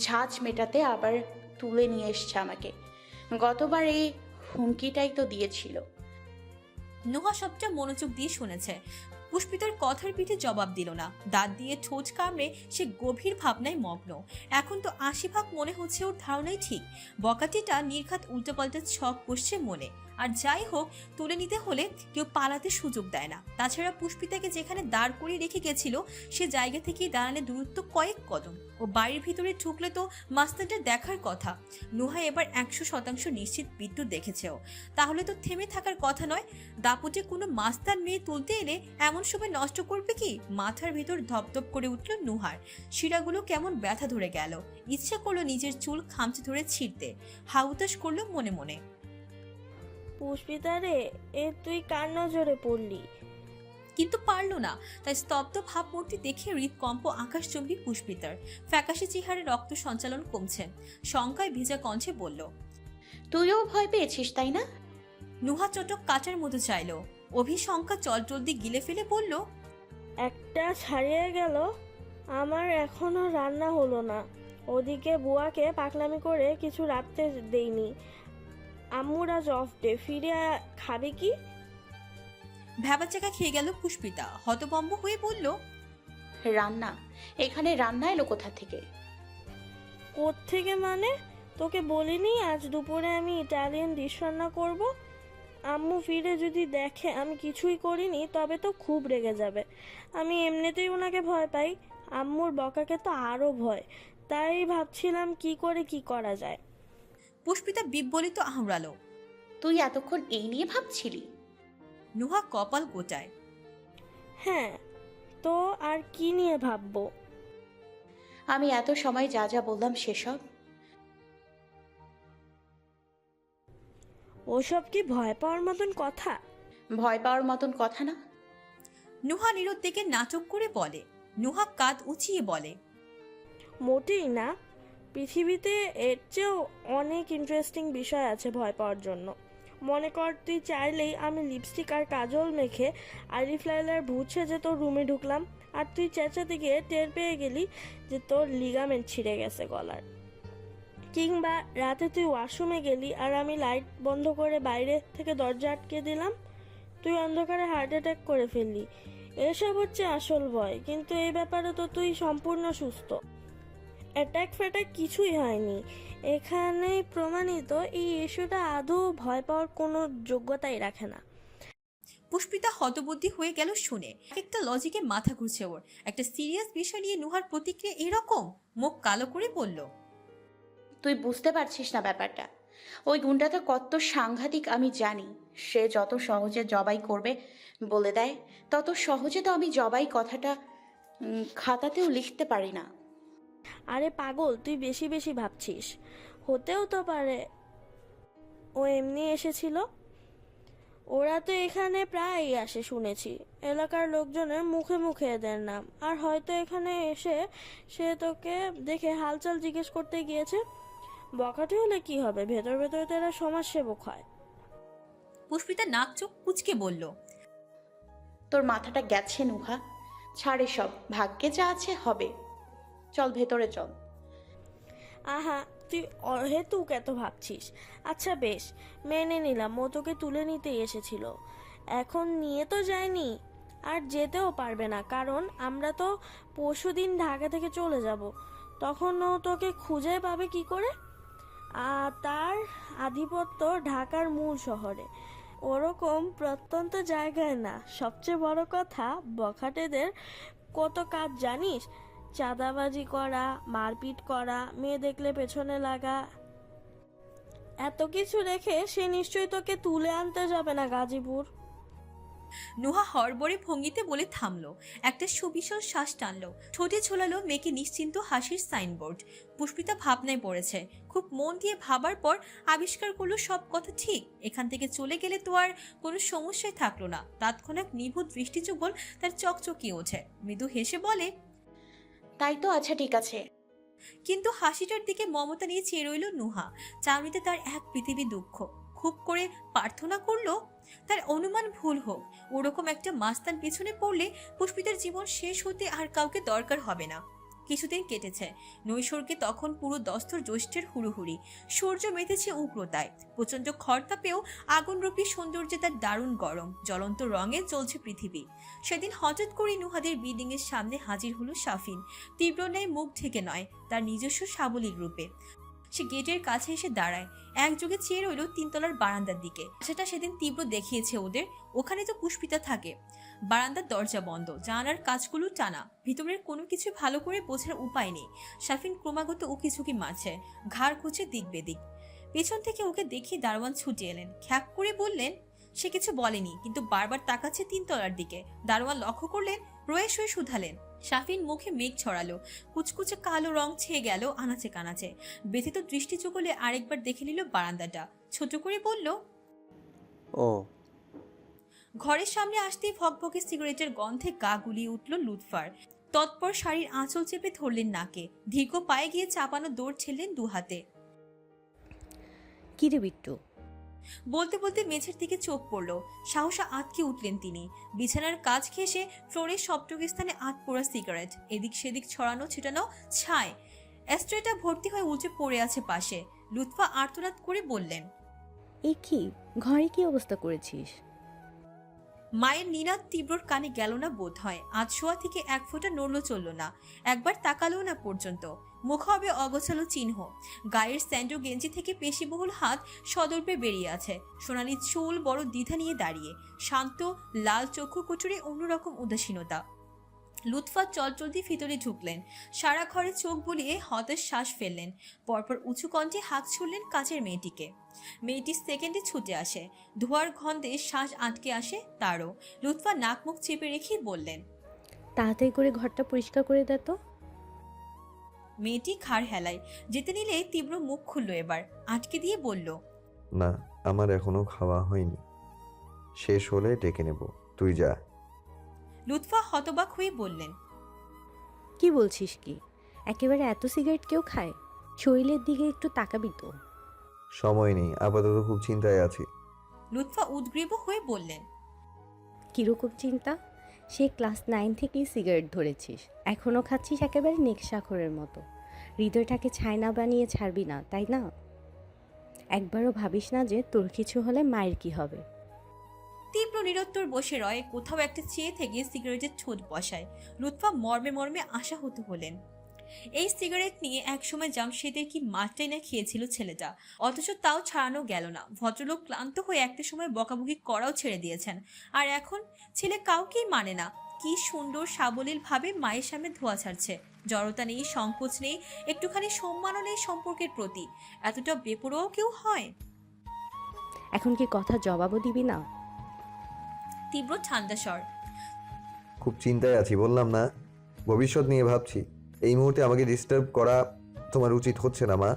ঝাঁজ মেটাতে আবার তুলে নিয়ে এসছে আমাকে। গতবার এই হুমকিটাই তো দিয়েছিল। নুহা সবটা মনোযোগ দিয়ে শুনেছে। পুষ্পিতার কথার পিঠে জবাব দিল না। দাঁত দিয়ে ঠোঁট কামড়ে সে গভীর ভাবনায় মগ্ন। এখন তো ৮০ ভাগ মনে হচ্ছে ওর ধারণাই ঠিক। বকাটিটা নির্ঘাত উল্টোপাল্টা ছক কষছে মনে। আর যাই হোক, তুলে নিতে হলে কেউ পালাতে সুযোগ দেয় না। তাছাড়া পুষ্পিতাকে যেখানে দাঁড় করিয়ে রেখে গেছিল সে জায়গা থেকে দাঁড়ালে দূরত্ব কয়েক কদম। ও বাড়ির ভিতরে ঢুকলে তো মাস্টারটা দেখার কথা। নুহা এবার ১০০% নিশ্চিত বিদ্যুৎ দেখেছেও। তাহলে তো থেমে থাকার কথা নয়। দাপুটে কোনো মাস্তান মেয়ে তুলতে এলে এমন সময় নষ্ট করবে কি? মাথার ভিতর ধপধপ করে উঠল নুহার। শিরাগুলো কেমন ব্যথা ধরে গেল। ইচ্ছে করলো নিজের চুল খামচে ধরে ছিঁড়তে। হাউতাশ করলো মনে মনে। পুষ্পিতা রে, এ তুই কার নজরে পড়লি? কিন্তু পারল না। তাই স্তব্ধ ভাবমূর্তি দেখে হৃদকম্প আকাশচুম্বী পুষ্পিতার। ফ্যাকাশে চেহারে রক্ত সঞ্চালন কমছে। শঙ্কায় ভেজা কণ্ঠে বলল, তুইও ভয় পেয়েছিস তাই না? নুহা চটক কাটার মতো চাইল। অভিশঙ্কা চটজলদি গিলে ফেলে বলল, একটা ছাড়িয়ে গেল, আমার এখনো রান্না হলো না। ওদিকে বুয়াকে পাকলামি করে কিছু রাখতে দেইনি। আম্মুর আজ অফ ডে, ফিরে খাবে কি? ভ্যাবাচাকা খেয়ে গেল পুষ্পিতা। হতভম্ব হয়ে বলল, রান্না? এখানে রান্না এলো কোথা থেকে? কোত্থেকে মানে? তোকে বলিনি আজ দুপুরে আমি ইটালিয়ান ডিশ রান্না করব? আম্মু ফিরে যদি দেখে আমি কিছুই করিনি তবে তো খুব রেগে যাবে। আমি এমনিতেই ওনাকে ভয় পাই, আম্মুর বকাকে তো আরও ভয়। তাই ভাবছিলাম কি করে কি করা যায়। পুষ্পিতা বিব্বলিত আহরালো। তুই এতক্ষণ এই নিয়ে ভাবছিলি? নুহা কপাল গোটায়। হ্যাঁ, তো আর কি নিয়ে ভাববো? আমি এত সময় যা যা বললাম সেসব? ওসব কি ভয় পাওয়ার মতন কথা? ভয় পাওয়ার মতন কথা না। নুহা নীরদ দিকে নাটক করে বলে। নুহা কাঁধ উঁচিয়ে বলে, মোটেই না। পৃথিবীতে এর চেয়েও অনেক ইন্টারেস্টিং বিষয় আছে ভয় পাওয়ার জন্য। মনে কর তুই চাইলেই আমি লিপস্টিক আর কাজল মেখে আরিফ লাইলার ভূত সেজে তোর রুমে ঢুকলাম, আর তুই চেঁচাতে গিয়ে টের পেয়ে গেলি যে তোর লিগামেন্ট ছিঁড়ে গেছে গলার। কিংবা রাতে তুই ওয়াশরুমে গেলি আর আমি লাইট বন্ধ করে বাইরে থেকে দরজা আটকে দিলাম, তুই অন্ধকারে হার্ট অ্যাটাক করে ফেললি। এসব হচ্ছে আসল ভয়, কিন্তু এই ব্যাপারে তো তুই সম্পূর্ণ সুস্থ। অ্যাটাক ফ্যাটাক কিছুই হয়নি। এখানে প্রমাণিত এই ইস্যুটা আদৌ ভয় পাওয়ার কোনো যোগ্যতাই রাখে না। পুষ্পিতা হতবুদ্ধি হয়ে গেল শুনে। একটা লজিকে মাথা ঘুরছে ওর। একটা সিরিয়াস বিষয় নিয়ে নুহার প্রতিক্রিয়া এরকম। মুখ কালো করে বলল, তুই বুঝতে পারছিস না ব্যাপারটা। ওই গুন্ডাটা কত সাংঘাতিক আমি জানি। সে যত সহজে জবাই করবে বলে দেয়, তত সহজে তো আমি জবাই কথাটা খাতাতেও লিখতে পারি না। আরে পাগল, তুই বেশি বেশি ভাবছিস। হতেও তো পারে ও এমনি এসেছিল। ওরা তো এখানে প্রায়ই আসে শুনেছি। এলাকার লোকজনের মুখে মুখে এদের নাম। আর হয়তো এখানে এসে সে তোকে দেখে হালচাল জিজ্ঞেস করতে গিয়েছে। বকাটে হলে কি হবে, ভেতর ভেতর তো এরা সমাজসেবক হয়। পুষ্পিতা নাক চোখ কুচকে বলল, তোর মাথাটা গেছে নুহা। ছাড়ে সব, ভাগ্যে যা আছে হবে। চল ভেতরে চল। আহা, তুই অহেতুক এত ভাবছিস। আচ্ছা বেশ, মেনে নিলাম ও তোকে তুলে নিতেই এসেছিল। এখন নিয়ে তো যায়নি, আর যেতেও পারবে না, কারণ আমরা তো পরশুদিন ঢাকা থেকে চলে যাব। তখন ও তোকে খুঁজে পাবে কি করে? তার আধিপত্য ঢাকার মূল শহরে, ওরকম প্রত্যন্ত জায়গায় না। সবচেয়ে বড় কথা, বখাটেদের কত কাজ জানিস? চাঁদাবাজি করা, মারপিট করা, মেয়ে দেখলে পেছনে লাগা। এত কিছু রেখে সে নিশ্চয়ই তোকে তুলে আনতে যাবে না গাজীপুর। নুহা হড়বড়ে ভঙ্গিতে বলে থামলো। একটা সুবিশাল শ্বাস টানলো। ঠোঁটে ছোলালো মেয়েকে নিশ্চিন্ত হাসির সাইনবোর্ড। পুষ্পিতা ভাবনায় পড়েছে। খুব মন দিয়ে ভাবার পর আবিষ্কার করলো সব কথা ঠিক। এখান থেকে চলে গেলে তো আর কোনো সমস্যাই থাকলো না। তৎক্ষণাৎ নিভৃত দৃষ্টি যুগল তার চকচকিয়ে ওঠে। মৃদু হেসে বলে, তাই তো, আচ্ছা ঠিক আছে। কিন্তু হাসিটার দিকে মমতা নিয়ে চেয়ে রইল নুহা। চাউনিতে তার এক পৃথিবী দুঃখ। খুব করে প্রার্থনা করলো তার অনুমান ভুল হোক। ওরকম একটা মাস্তান পিছনে পড়লে পুষ্পিতার জীবন শেষ হতে আর কাউকে দরকার হবে না। কিছুদিন কেটেছে। নৈসর্গে তখন পুরো দস্তর জ্যৈষ্ঠের হুড়ুহুড়ি। সূর্য মেতেছে উগ্রতায়। প্রচণ্ড খরতাপেও আগুনরূপী সৌন্দর্যে তার দারুণ গরম জ্বলন্ত রঙে চলছে পৃথিবী। সেদিন হঠাৎ করে নুহাদের বিল্ডিং এর সামনে হাজির হলো শাফিন। তীব্র ন্যায় মুখ ঢেকে নয়, তার নিজস্ব সাবলীল রূপে। সে গেটের কাছে এসে দাঁড়ায়, একযোগে চেয়ে রইল তিনতলার বারান্দার দিকে। সেটা সেদিন তীব্র দেখিয়েছে ওদের। ওখানে তো পুষ্পিতা থাকে। বারান্দার দরজা বন্ধ, জানালার কাজগুলো টানা, ভিতরের কোনো কিছু ভালো করে বোঝার উপায় নেই। শাফিন ক্রমাগত উকিঝুঁকি মারছে, ঘাড় খুঁজে দিক বেদিক। পেছন থেকে ওকে দেখে দারোয়ান ছুটে এলেন, খ্যাপ করে বললেন। সে কিছু বলেনি, কিন্তু বারবার তাকাচ্ছে তিনতলার দিকে। দারোয়ান লক্ষ্য করলেন, রয়েস হয়ে শুধালেন। শাফিন মুখে মেঘ ছড়ালো, কুচকুচে কালো রং ছেয়ে গেল আনাচে কানাচে। ব্যথিত দৃষ্টি চোখলে আরেকবার দেখে নিল বারান্দাটা, ছোট করে বলল, ও। ঘরের সামনে আসতেই ভকভকে সিগারেটের গন্ধে গা গুলিয়ে উঠল লুৎফার। তৎপর শাড়ির আঁচল চেপে ধরলেন নাকে, দীর্ঘ পায়ে গিয়ে চাপানো দৌড় ছেড়লেন দু হাতে। কিরে বিট্টু? বলতে বলতে মেঝের দিকে চোখ পড়ল, সাহসা আটকে উঠলেন তিনি। বিছানার কাজ ঘেঁষে ফ্লোরের সবটুকু স্থানে আট পোড়া সিগারেট, এদিক সেদিক ছড়ানো ছিটানো ছায়। অ্যাস্ট্রেটা ভর্তি হয়ে উঁচে পড়ে আছে পাশে। লুৎফা আর্তনাদ করে বললেন, এ কি, ঘরে কি অবস্থা করেছিস? মায়ের নিনাদ তীব্রর কানে গেল না বোধ হয়। আজ শোয়া থেকে এক ফোঁটা নড়ল চলল না, একবার তাকালো না পর্যন্ত। মুখ হবে অগোছালো চিহ্ন। গায়ের স্যান্ডো গেঞ্জি থেকে পেশিবহুল হাত সদর্পে বেরিয়ে আছে। সোনালি চুল বড় দ্বিধা নিয়ে দাঁড়িয়ে। শান্ত লাল চক্ষু কুচুরে অন্যরকম উদাসীনতা। লুৎফা চলচলতি ভিতরে ঢুকলেন, সারা ঘরে চোখ বুলিয়ে হতাশ শ্বাস ফেললেন। পরপর উঁচু কণ্ঠে হাঁক ছুড়লেন কাজের মেয়েটিকে। মেয়েটি সেকেন্ডে ছুটে আসে, ধোয়ার গন্ধে শ্বাস আটকে আসে তারও। লুৎফা নাক মুখ চেপে রেখে বললেন, তাড়াতাড়ি করে ঘরটা পরিষ্কার করে দে তো। মেয়েটি ঘাড় হেলায়। যেতে নিলে তীব্র মুখ খুলল এবার, আটকে দিয়ে বলল, না, আমার এখনো খাওয়া হয়নি, শেষ হলে ডেকে নেব, তুই যা। লুৎফা হতবাক হয়ে বললেন, কি বলছিস কি? একেবারে এত সিগারেট কেউ খায়? শরীরের দিকে একটু তাকাবি তো। সময় নেই, আপাতত খুব চিন্তায় আছি। লুৎফা উদ্গ্রীব হয়ে বললেন, কিরকম চিন্তা? সে ক্লাস 9 থেকেই সিগারেট ধরেছিস, এখনও খাচ্ছিস একেবারে নেকশাখরের মতো। হৃদয়টাকে ছাইনা বানিয়ে ছাড়বি না, তাই না? একবারও ভাবিস না যে তোর কিছু হলে মায়ের কি হবে? তীব্র নিরুত্তর বসে রয়, কোথাও একটা চেয়ে থেকে সিগারেটের ছোট বসায়। লুৎফা মর্মে মর্মে আশাহত হলেন। এই সিগারেট নিয়ে একসময় জামশেদের কি মারটাই না খেয়েছিল ছেলেটা, অথচ তাও ছাড়ানো গেল না। ভদ্রলোক ক্লান্ত হয়ে একটা সময় বকাবকি করাও ছেড়ে দিয়েছেন, আর এখন ছেলে কাউকেই মানে না। কি সুন্দর সাবলীল ভাবে মায়ের সামনে ধোয়া ছাড়ছে, জড়তা নেই, সংকোচ নেই, একটুখানি সম্মানও নেই সম্পর্কের প্রতি। এতটা বেপরোয়াও কেউ হয়? এখন কি কথা জবাবও দিবি না? তীব্র ঠান্ডা স্বর, খুব চিন্তায় আছি, বললাম না, ভবিষ্যৎ নিয়ে ভাবছি। এই মুহূর্তে আমাকে ডিস্টার্ব করা তোমার উচিত হচ্ছে না মা।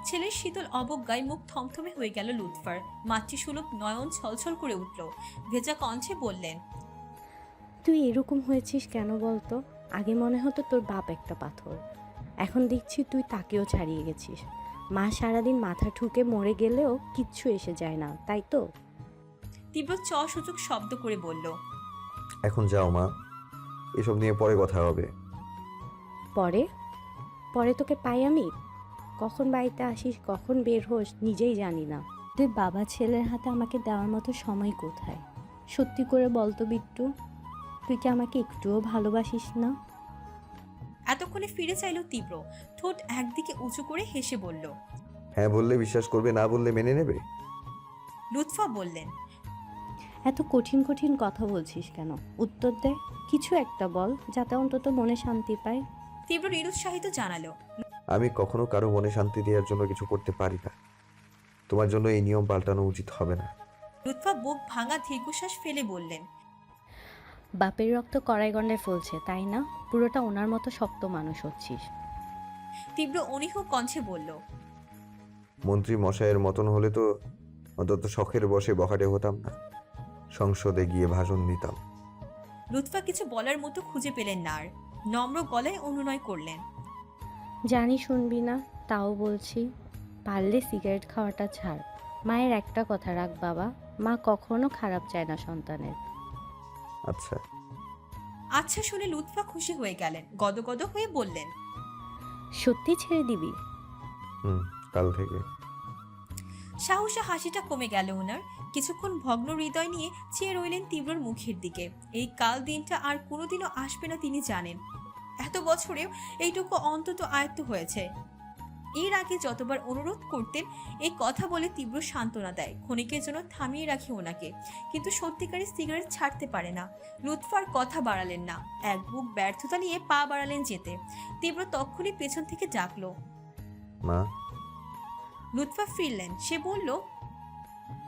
ছেলের শীতল অবজ্ঞায় মুখ থমথমে হয়ে গেল লুৎফার। মাতৃসুলভ নয়ন ছলছল করে উঠল। ভেজা কণ্ঠে বললেন, তুই এরকম হয়েছিস কেন বলতো? আগে মনে হতো তোর বাপ একটা পাথর, এখন দেখছি তুই তাকেও ছাড়িয়ে গেছিস। মা সারাদিন মাথা ঠুকে মরে গেলেও কিচ্ছু এসে যায় না, তাই তো? তীব্র সূচক শব্দ করে বলল, এখন যাও মা, এসব নিয়ে পরে কথা হবে। পরে পরে তোকে পাই আমি? কখন বাড়িতে আসিস, কখন বের হোস নিজেই জানি না। তুই বাবা ছেলের হাতে আমাকে দেওয়ার মতো সময় কোথায়? সত্যি করে বলতো বিট্টু, তুই কি আমাকে একটুও ভালোবাসিস না? এতক্ষণে ফিরে চাইল তীব্র, ঠোঁট একদিকে উঁচু করে হেসে বলল, হ্যাঁ বললে বিশ্বাস করবে, না বললে মেনে নেবে। লুৎফা বললেন, এত কঠিন কঠিন কথা বলছিস কেন? উত্তর দে, কিছু একটা বল, যাতে অন্তত মনে শান্তি পায়। তীব্র নিরুৎসাহিত জানালো, আমি কখনো কারো মনে শান্তি দেওয়ার জন্য কিছু করতে পারি না। তোমার জন্য এই নিয়ম পাল্টানো উচিত হবে না। লুৎফা বুক ভাঙা দীর্ঘশ্বাস ফেলে বললেন, বাপের রক্ত কড়াই গন্ডে ফলছে, তাই না? পুরোটা ওনার মতো শক্ত মানুষ হচ্ছিস। তীব্র অনীহ কণ্ঠে বলল, মন্ত্রী মশাইয়ের মতন হলে তো অন্তত শখের বসে বখাটে হতাম না, সংসদে গিয়ে ভাষণ দিতাম। লুৎফা কিছু বলার মতো খুঁজে পেলেন না, আর নম্র গলায় অনুনয় করলেন, জানি শুনবি না, তাও বলছি, পারলে সিগারেট খাওয়াটা ছাড়। মায়ের একটা কথা রাখ বাবা, মা কখনো খারাপ চায় না সন্তানের। আচ্ছা। আচ্ছা শুনে লুৎফা খুশি হয়ে গেলেন, গদগদ হয়ে বললেন, সত্যি ছেড়ে দিবি? কাল থেকে। সাহসে হাসিটা কমে গেল ওনার। কিছুক্ষণ ভগ্ন হৃদয় নিয়ে চেয়ে রইলেন তীব্রর মুখের দিকে। এই কাল দিনটা আর কোনোদিনও আসবে না তিনি জানেন। এত বছরেও এইটুকু অন্তত আয়ত্ত হয়েছে। এর আগে যতবার অনুরোধ করতেন এই কথা বলে তীব্র সান্ত্বনা দেয়, ক্ষণিকের জন্য থামিয়ে রাখে ওনাকে, কিন্তু সত্যিকারের সিগারেট ছাড়তে পারে না। লুৎফার কথা বাড়ালেন না, এক বুক ব্যর্থতা নিয়ে পা বাড়ালেন যেতে। তীব্র তক্ষুনি পেছন থেকে ডাকলো, মা। লুৎফা ফিরলেন। সে বলল,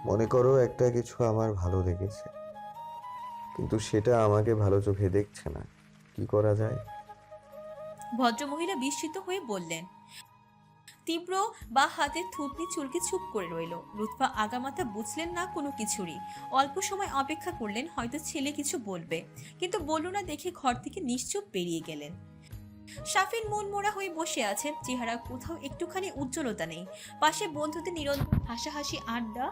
মনে করো একটা কিছু আমার ভালো লেগেছে, কিন্তু সেটা আমাকে ভালো চোখে দেখছে না, কি করা যায়? ভদ্রমহিলা বিস্মিত হয়ে বললেন। তীব্র বা হাতের থুতনি চুলকে চুপ করে রইল। লুৎফা আগামাথা বুঝলেন না কোনো কিছুরই। অল্প সময় অপেক্ষা করলেন, হয়তো ছেলে কিছু বলবে, কিন্তু বলল না দেখে ঘর থেকে নিশ্চুপ বেরিয়ে গেলেন। শাফিন মন মোড়া হয়ে বসে আছেন, চেহারা কোথাও একটুখানি উজ্জ্বলতা নেই। পাশে বন্ধুদের নিরন্তর হাসাহাসি আড্ডা।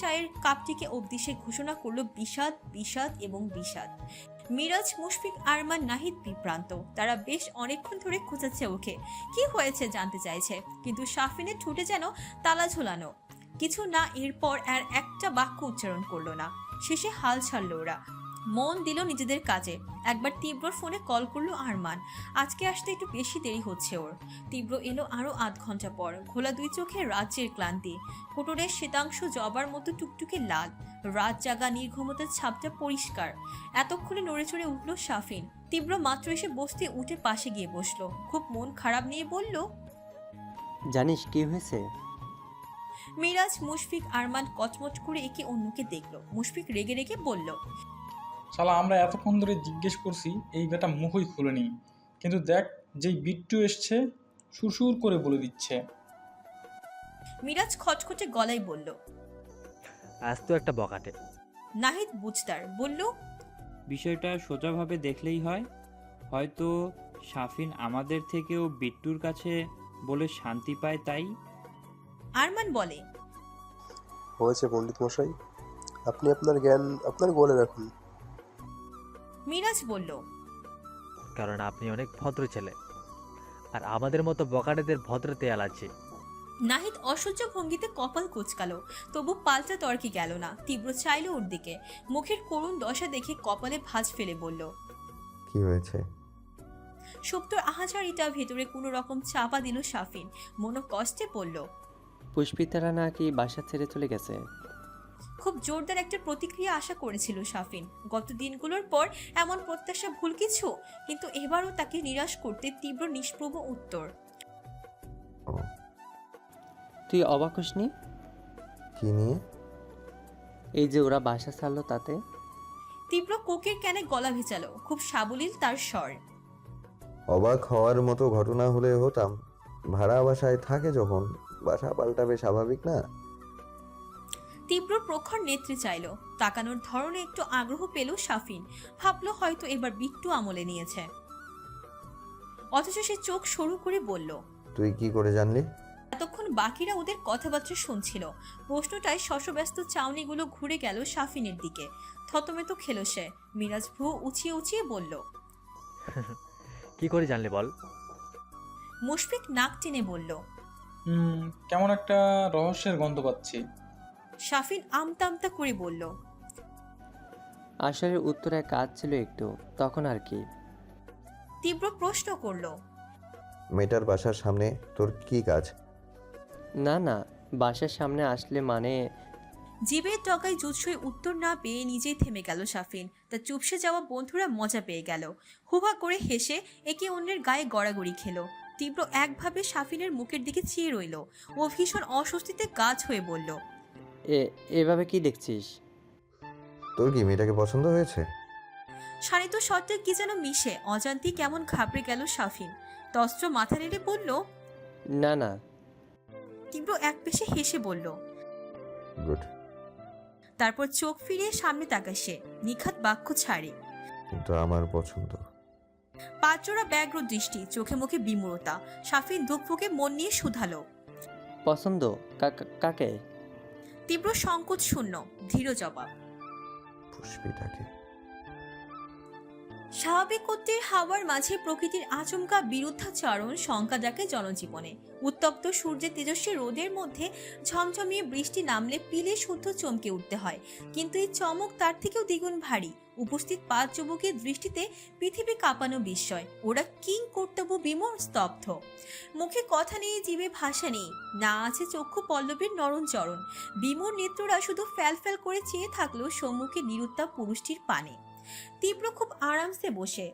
চায়ের কাপটিকে অবধি সে ঘোষণা করলো বিষাদ, বিষাদ এবং বিষাদ। মিরাজ, মুশফিক, আরমান, নাহিদ বিভ্রান্ত। তারা বেশ অনেকক্ষণ ধরে খোঁজাচ্ছে ওকে, কি হয়েছে জানতে চাইছে, কিন্তু শাফিনের ঠোঁটে যেন তালা ঝোলানো। কিছু না, এরপর আর একটা বাক্য উচ্চারণ করলো না। শেষে হাল ছাড়লো ওরা, মন দিল নিজেদের কাজে। একবার তীব্রর ফোনে কল করলো আরমান। আজকে আসতে একটু বেশি দেরি হচ্ছে ওর। তীব্র এলো আরো আধ ঘন্টা পর, ঘোলা দুই চোখে রাজ্যের ক্লান্তি, কোটরের শ্বেতাংশ জবার মতো টুকটুকে লাল, রাত জাগা নির্ঘুমতার ছাপটা পরিষ্কার। এতক্ষণে নড়ে চড়ে উঠলো শাফিন। তীব্র মাত্র এসে বসতে উঠে পাশে গিয়ে বসলো, খুব মন খারাপ নিয়ে বলল, জানিস কি হয়েছে? মিরাজ, মুশফিক, আরমান কচমচ করে একে অন্যকে দেখলো। মুশফিক রেগে রেগে বলল, শালা আমরা এতক্ষণ ধরে জিজ্ঞেস করছি, এই বেটা মুখই খুলেনি, কিন্তু দেখ যেই বিট্টু এসছে সুরসুর করে বলে দিচ্ছে। মিরাজ খচখচে গলায় বলল, আজ তো একটা বকাটে। নাহিদ বুঝতার বলল, বিষয়টা সোজাভাবে দেখলেই হয়, হয়তো শাফিন আমাদের থেকেও বিট্টুর কাছে বলে শান্তি পায় তাই। আরমান বলে, হয়েছে পণ্ডিত মশাই, আপনি আপনার জ্ঞান আপনার গোলে রাখুন। মিরাজ বলল, কারণ আপনি অনেক ভদ্র ছেলে, আর আমাদের মতো বকাটেদের ভদ্রতে আছে। নাহিদ অসহ্য ভঙ্গিতে কপাল কুঁচকালো, তবু পাল্টা তর্কে গেল না। তীব্র চাইল ওর দিকে, মুখের করুণ দশা দেখে কপালে ভাঁজ ফেলে বলল, কি হয়েছে? সুপ্তর আহাজারিটা ভেতরে কোনো রকম চাপা দিল শাফিন, মনো কষ্টে বলল, পুষ্পিতারা নাকি বাসা ছেড়ে চলে গেছে। খুব জোরদার একটা প্রতিক্রিয়া আশা করেছিল শাফিন। গত দিনগুলোর পর এমন প্রত্যাশা ভুল কিছু, কিন্তু এবারও তাকে নিরাশ করতে তীব্র নিষ্প্রভ উত্তর। তুই অবাক হসনি? কি নিয়ে? এই যে ওরা বাসা ছাড়লো তাতে। তীব্র কোকের ক্যানে গলা ভেজালো, খুব সাবলীল তার স্বর। অবাক হওয়ার মতো ঘটনা হলে হতাম, ভাড়া বাসায় থাকে যখন বাসা পাল্টাবে স্বাভাবিক না? তীব্র প্রখর নেত্রে চাইল, তাকানোর ধরনে একটু আগ্রহ পেল শাফিন। ভাবলো হয়তো এবার বিট্টু আমলে নিয়েছে, অথচ সে চোখ সরু করে বলল, তুই কি করে জানলি? এতক্ষণ বাকিরা ওদের কথাবার্তা শুনছিল। প্রশ্নটায় শশব্যস্ত চাউনিগুলো ঘুরে গেল শাফিনের দিকে। থতমেত খেল সে। মিরাজ ভ্রু উঁচিয়ে উঁচিয়ে বলল, কি করে জানলে বল? মুশফিক নাক টেনে বলল, কেমন একটা রহস্যের গন্ধ পাচ্ছি। শাফিন আমতা আমতা করে বলল, আশারের উত্তরে কাজ ছিল একটু, তখন আর কি। তীব্র প্রশ্ন করল, মেয়েটার বাসার সামনে তোর কি কাজ? না না, বাসার সামনে আসলে মানে। জিভের টকায় জুৎসই উত্তর না পেয়ে নিজেই থেমে গেল শাফিন। তার চুপসে যাওয়া বন্ধুরা মজা পেয়ে গেল, হুহা করে হেসে একে অন্যের গায়ে গড়াগড়ি খেলো। তীব্র একভাবে শাফিনের মুখের দিকে চেয়ে রইল। ও ভীষণ অস্বস্তিতে গাছ হয়ে বলল, এভাবে কি দেখছিস? তোর কি মেয়েটাকে পছন্দ হয়েছে? শানিত শর্তে কি যেন মিশে অজান্তি কেমন ঘাবড়ে গেল শাফিন। তস্ত্র মাথা নেড়ে বলল, না না। তীব্র এক পেশে হেসে বলল, গুড। তারপর চোখ ফিরিয়ে সামনে তাকায় সে, নিখাত বাক্য ছাড়ে, কিন্তু আমার পছন্দ। পাঁচজোড়া ব্যগ্র দৃষ্টি, চোখে মুখে বিমূঢ়তা। শাফিন ধুকফুকে মন নিয়ে শুধালো, পছন্দ কাকে? তীব্র সংকোচ শূন্য ধীর জবাব, পুষ্পিতাকে। স্বাভাবিক কর্তৃর হাওয়ার মাঝে প্রকৃতির আচমকা বিরুদ্ধাচরণ শঙ্কা ডাকে জনজীবনে। উত্তপ্ত সূর্যের তেজস্বী রোদের মধ্যে ঝমঝমিয়ে বৃষ্টি নামলে পিলে শুদ্ধ চমকে উঠতে হয়, কিন্তু এই চমক তার থেকেও দ্বিগুণ ভারী। উপস্থিত 5 যুবকের দৃষ্টিতে পৃথিবী কাঁপানো বিস্ময়। ওরা কিং কর্তব্য বিমর স্তব্ধ, মুখে কথা নেই, জিভে ভাষা নেই, না আছে চক্ষু পল্লবের নরম চরণ। বিমর নেত্ররা শুধু ফ্যাল করে চেয়ে থাকলো সম্মুখে নিরুত্তাপ পুরুষটির পানে। তীব্র খুব আরামসে বসে,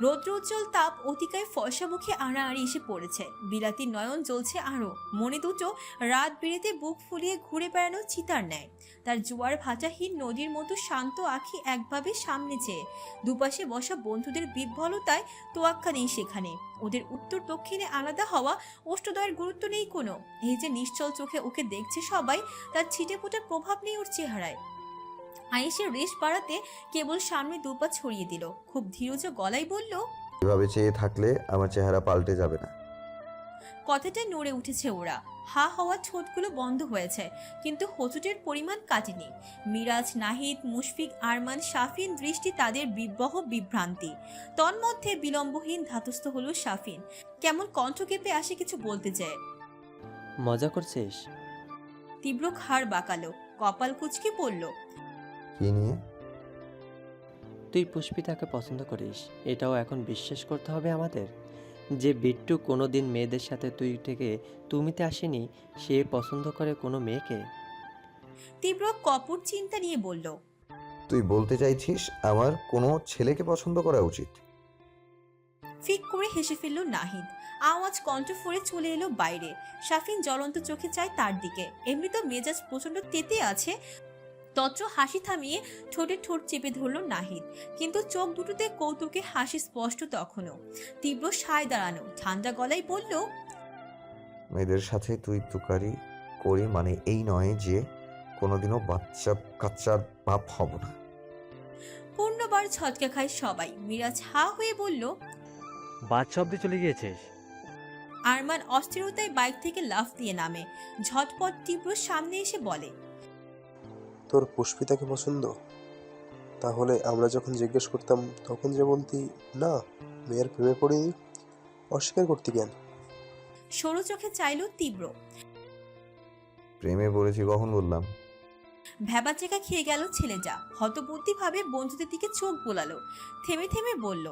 রৌদ্রোজ্জ্বল তাপ অতিকায় ফর্সা মুখে আড়াআড়ি এসে পড়েছে। বিলাতি নয়ন জ্বলছে আরো, মনে দুটো রাত বেড়েতে বুক ফুলিয়ে ঘুরে বেড়ানো চিতার ন্যায়। তার জোয়ার ভাটাহীন নদীর মতো শান্ত আঁখি একভাবে সামনে চেয়ে। দুপাশে বসা বন্ধুদের বিহ্বলতায় তোয়াক্কা নেই সেখানে। ওদের উত্তর দক্ষিণে আলাদা হওয়া অষ্টদয়ের গুরুত্ব নেই কোনো। এই যে নিশ্চল চোখে ওকে দেখছে সবাই, তার ছিটে ফোটার প্রভাব নেই ওর চেহারায়। আয়েশের রেশ বাড়াতে কেবল সামনে দুপা ছড়িয়ে দিল, খুব ধীরজ গলায় বলল, এভাবে চেয়ে থাকলে আমার চেহারা পাল্টে যাবে না। কথাটা নড়ে উঠেছে ওরা। হা হওয়া ঠোঁটগুলো বন্ধ হয়েছে, কিন্তু হোঁচটের পরিমাণ কাটেনি। মিরাজ, নাহিদ, মুশফিক, আরমান, শাফিন দৃষ্টি তাদের বিব্রহ বিভ্রান্তি। তন্মধ্যে বিলম্বহীন ধাতস্থ হলো শাফিন। কেমন কণ্ঠ কেঁপে আসে কিছু বলতে চায়। মজা করছিস? তীব্র খাড় বাঁকালো, কপাল কুঁচকে বলল, কি নিয়ে? তুই পুষ্পিতাকে পছন্দ করিস, এটাও এখন বিশ্বাস করতে হবে আমাদের? যে বিট্টু কোনো দিন মেয়েদের সাথে তুই থেকে তুমিতে আসেনি, সে পছন্দ করে কোনো মেয়েকে? তীব্র কপট চিন্তা নিয়ে বলল, তুই বলতে চাইছিস আমার কোনো ছেলেকে পছন্দ করা উচিত? ফিক করে হেসে ফেলল নাহিদ। আওয়াজ কণ্ঠ ফোরে চলে এলো বাইরে। শাফিন জ্বলন্ত চোখে চায় তার দিকে। এমনি তো মেজাজ প্রচন্ড তেতে আছে। তত্র হাসি থামিয়ে ঠোঁটে ঠোঁট চেপে ধরল নাহিদ, কিন্তু চোখ দুটোতে কৌতুকে হাসি স্পষ্ট তখনও। তীব্র সায় দাঁড়ানো, ঠান্ডা গলায় বলল, মেয়েদের সাথে তুই তুকারি করি মানে এই নয় যে কোনোদিনও বাচ্চা কাচ্চার বাপ হব না। পূর্ণবার ছটকা খায় সবাই। মিরাজ হা হয়ে বলল, বাচ্চা অব্দি চলে গিয়েছিস? আরমান অস্থিরতায় বাইক থেকে লাফ দিয়ে নামে। ঝটপট তীব্র সামনে এসে বলে, তোর পুষ্পিতাকে পছন্দ? তাহলে আমরা যখন জিজ্ঞেস করতাম তখন যে বলতি না, মেয়ের প্রেমে পড়িনি, অস্বীকার করতি কেন? সরু চোখে চাইল তীব্র। প্রেমে পড়েছি কখন বললাম? ভ্যাবাচেকা খেয়ে গেল ছেলেটা। হতবুদ্ধি ভাবে বন্ধুদের দিকে চোখ বোলালো, থেমে থেমে বলল,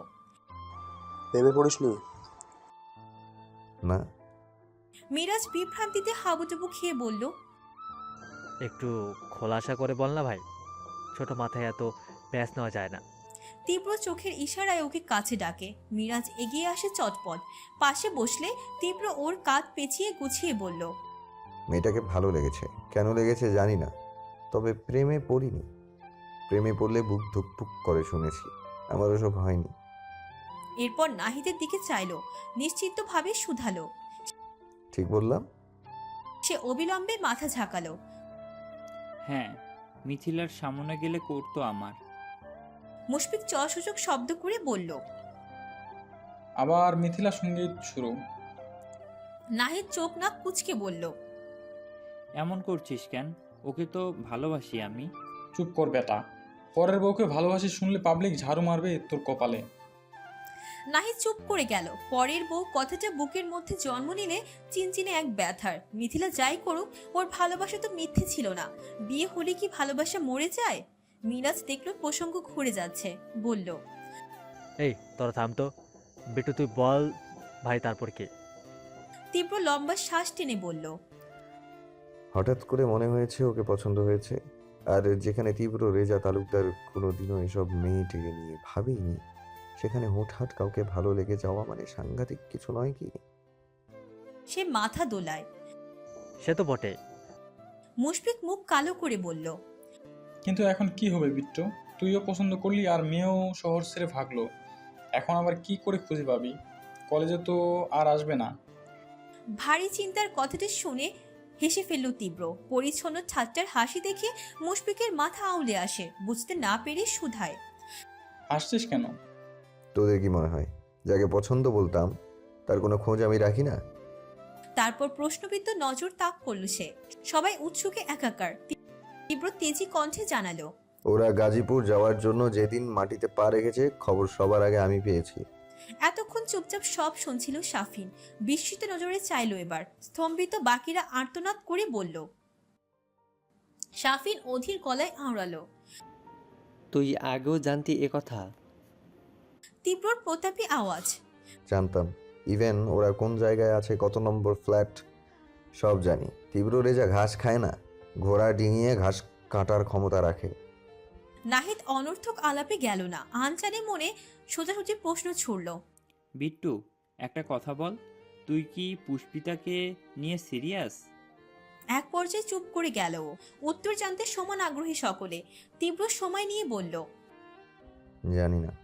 প্রেমে পড়িসনি? না। মিরাজ বিভ্রান্তিতে হাবুডুবু খেয়ে বলল, একটু খোলাসা করে বল না ভাই, ছোট মাথায় এত প্যাঁচ নেওয়া যায় না। তীব্র চোখের ইশারায় ওকে কাছে ডাকে। মিরাজ এগিয়ে আসে চটপট। পাশে বসলে তীব্র ওর কাঁধ পেঁচিয়ে গুছিয়ে বলল, মেয়েটাকে ভালো লেগেছে, কেন লেগেছে জানি না, তবে প্রেমে পড়িনি। প্রেমে পড়লে বুক ধুকপুক করে শুনেছি, আমার ওসব হয়নি। এরপর নাহিদের দিকে চাইল, নিশ্চিন্তভাবে শুধালো। ঠিক বললাম? সে অবিলম্বে মাথা ঝাঁকালো। হ্যাঁ, মিথিলার সামনে গেলে করতো আমার। মুশফিক চসূচক শব্দ করে বলল, আবার মিথিলা সঙ্গীত শুরু। নাহিদ চোখ নাক কুচকে বলল, এমন করছিস কেন? ওকে তো ভালোবাসি আমি। চুপ কর বেটা, পরের বউকে ভালোবাসি শুনলে পাবলিক ঝাড়ু মারবে তোর কপালে। নাহিদ চুপ করে গেল। পরের বউ কথাটা বুকের মধ্যে জন্ম নিলে চিনচিনে এক ব্যথার। মিথিলা যাই করুক, ওর ভালোবাসা তো মিথ্যে ছিল না। বিয়ে হলে কি ভালোবাসা মরে যায়? মিরাজ দেখলো প্রসঙ্গ ঘুরে যাচ্ছে, বলল, এই তোরা থাম তো, বিট্টু তুই বল ভাই তারপর কি? তীব্র লম্বা শ্বাস টেনে বলল, হঠাৎ করে মনে হয়েছে ওকে পছন্দ হয়েছে। আর যেখানে তীব্র রেজা তালুকদার কোনোদিনও এসব মেয়েটিকে নিয়ে ভাবেইনি, সেখানে হুটহাট কাউকে ভালো লেগে যাওয়া মানে সাংঘাতিক কিছু নয় কি? সে মাথা দোলায়। সে তো বটে। মুশফিক মুখ কালো করে বলল, কিন্তু এখন কি হবে বিট্টু? তুইও পছন্দ করলি আর মেয়েও শহর ছেড়ে ভাগলো, এখন আবার কি করে খুঁজে পাবি? কলেজে তো আর আসবে না। ভারী চিন্তার কথাটি শুনে হেসে ফেলল তীব্র। পরিচ্ছন্ন ঠাট্টার হাসি দেখে মুশফিকের মাথা আউলে আসে। বুঝতে না পেরে শুধায়, হাসছিস কেন? তোদের কি মনে হয় যাকে পছন্দ বলতাম তার কোনো খোঁজ আমি রাখি না? তারপর প্রশ্নবিদ্ধ নজর তাক করল সে। সবাই উৎসুকে একাকার। তীব্র তেজি কণ্ঠে জানালো, ওরা গাজীপুর যাওয়ার জন্য যেদিন মাটিতে পা রেখেছে খবর সবার আগে আমি পেয়েছি। এতক্ষণ চুপচাপ সব শুনছিল সাফিন। বিস্মিত নজরে চাইলো এবার। স্তম্ভিত বাকিরা আর্তনাদ করে বলল। সাফিন অধীর গলায় আওড়ালো। তুই আগেও জানতি এ কথা? তীব্রর প্রতাপী আওয়াজ। জানতাম, ইভেন ওরা কোন জায়গায় আছে, কত নম্বর ফ্ল্যাট, সব জানি। তীব্র রেজা ঘাস খায় না, ঘোড়া ডিঙিয়ে ঘাস কাটার ক্ষমতা রাখে। নাহিদ অনর্থক আলাপে গেল না। আনচানে মনে সোজাসুজি প্রশ্ন ছুড়ল। বিট্টু, একটা কথা বল, তুই কি পুষ্পিতাকে নিয়ে সিরিয়াস? এক পর্যায়ে চুপ করে গেল ও। উত্তর জানতে সমান আগ্রহী সকলে। তীব্র সময় নিয়ে বলল। জানি না।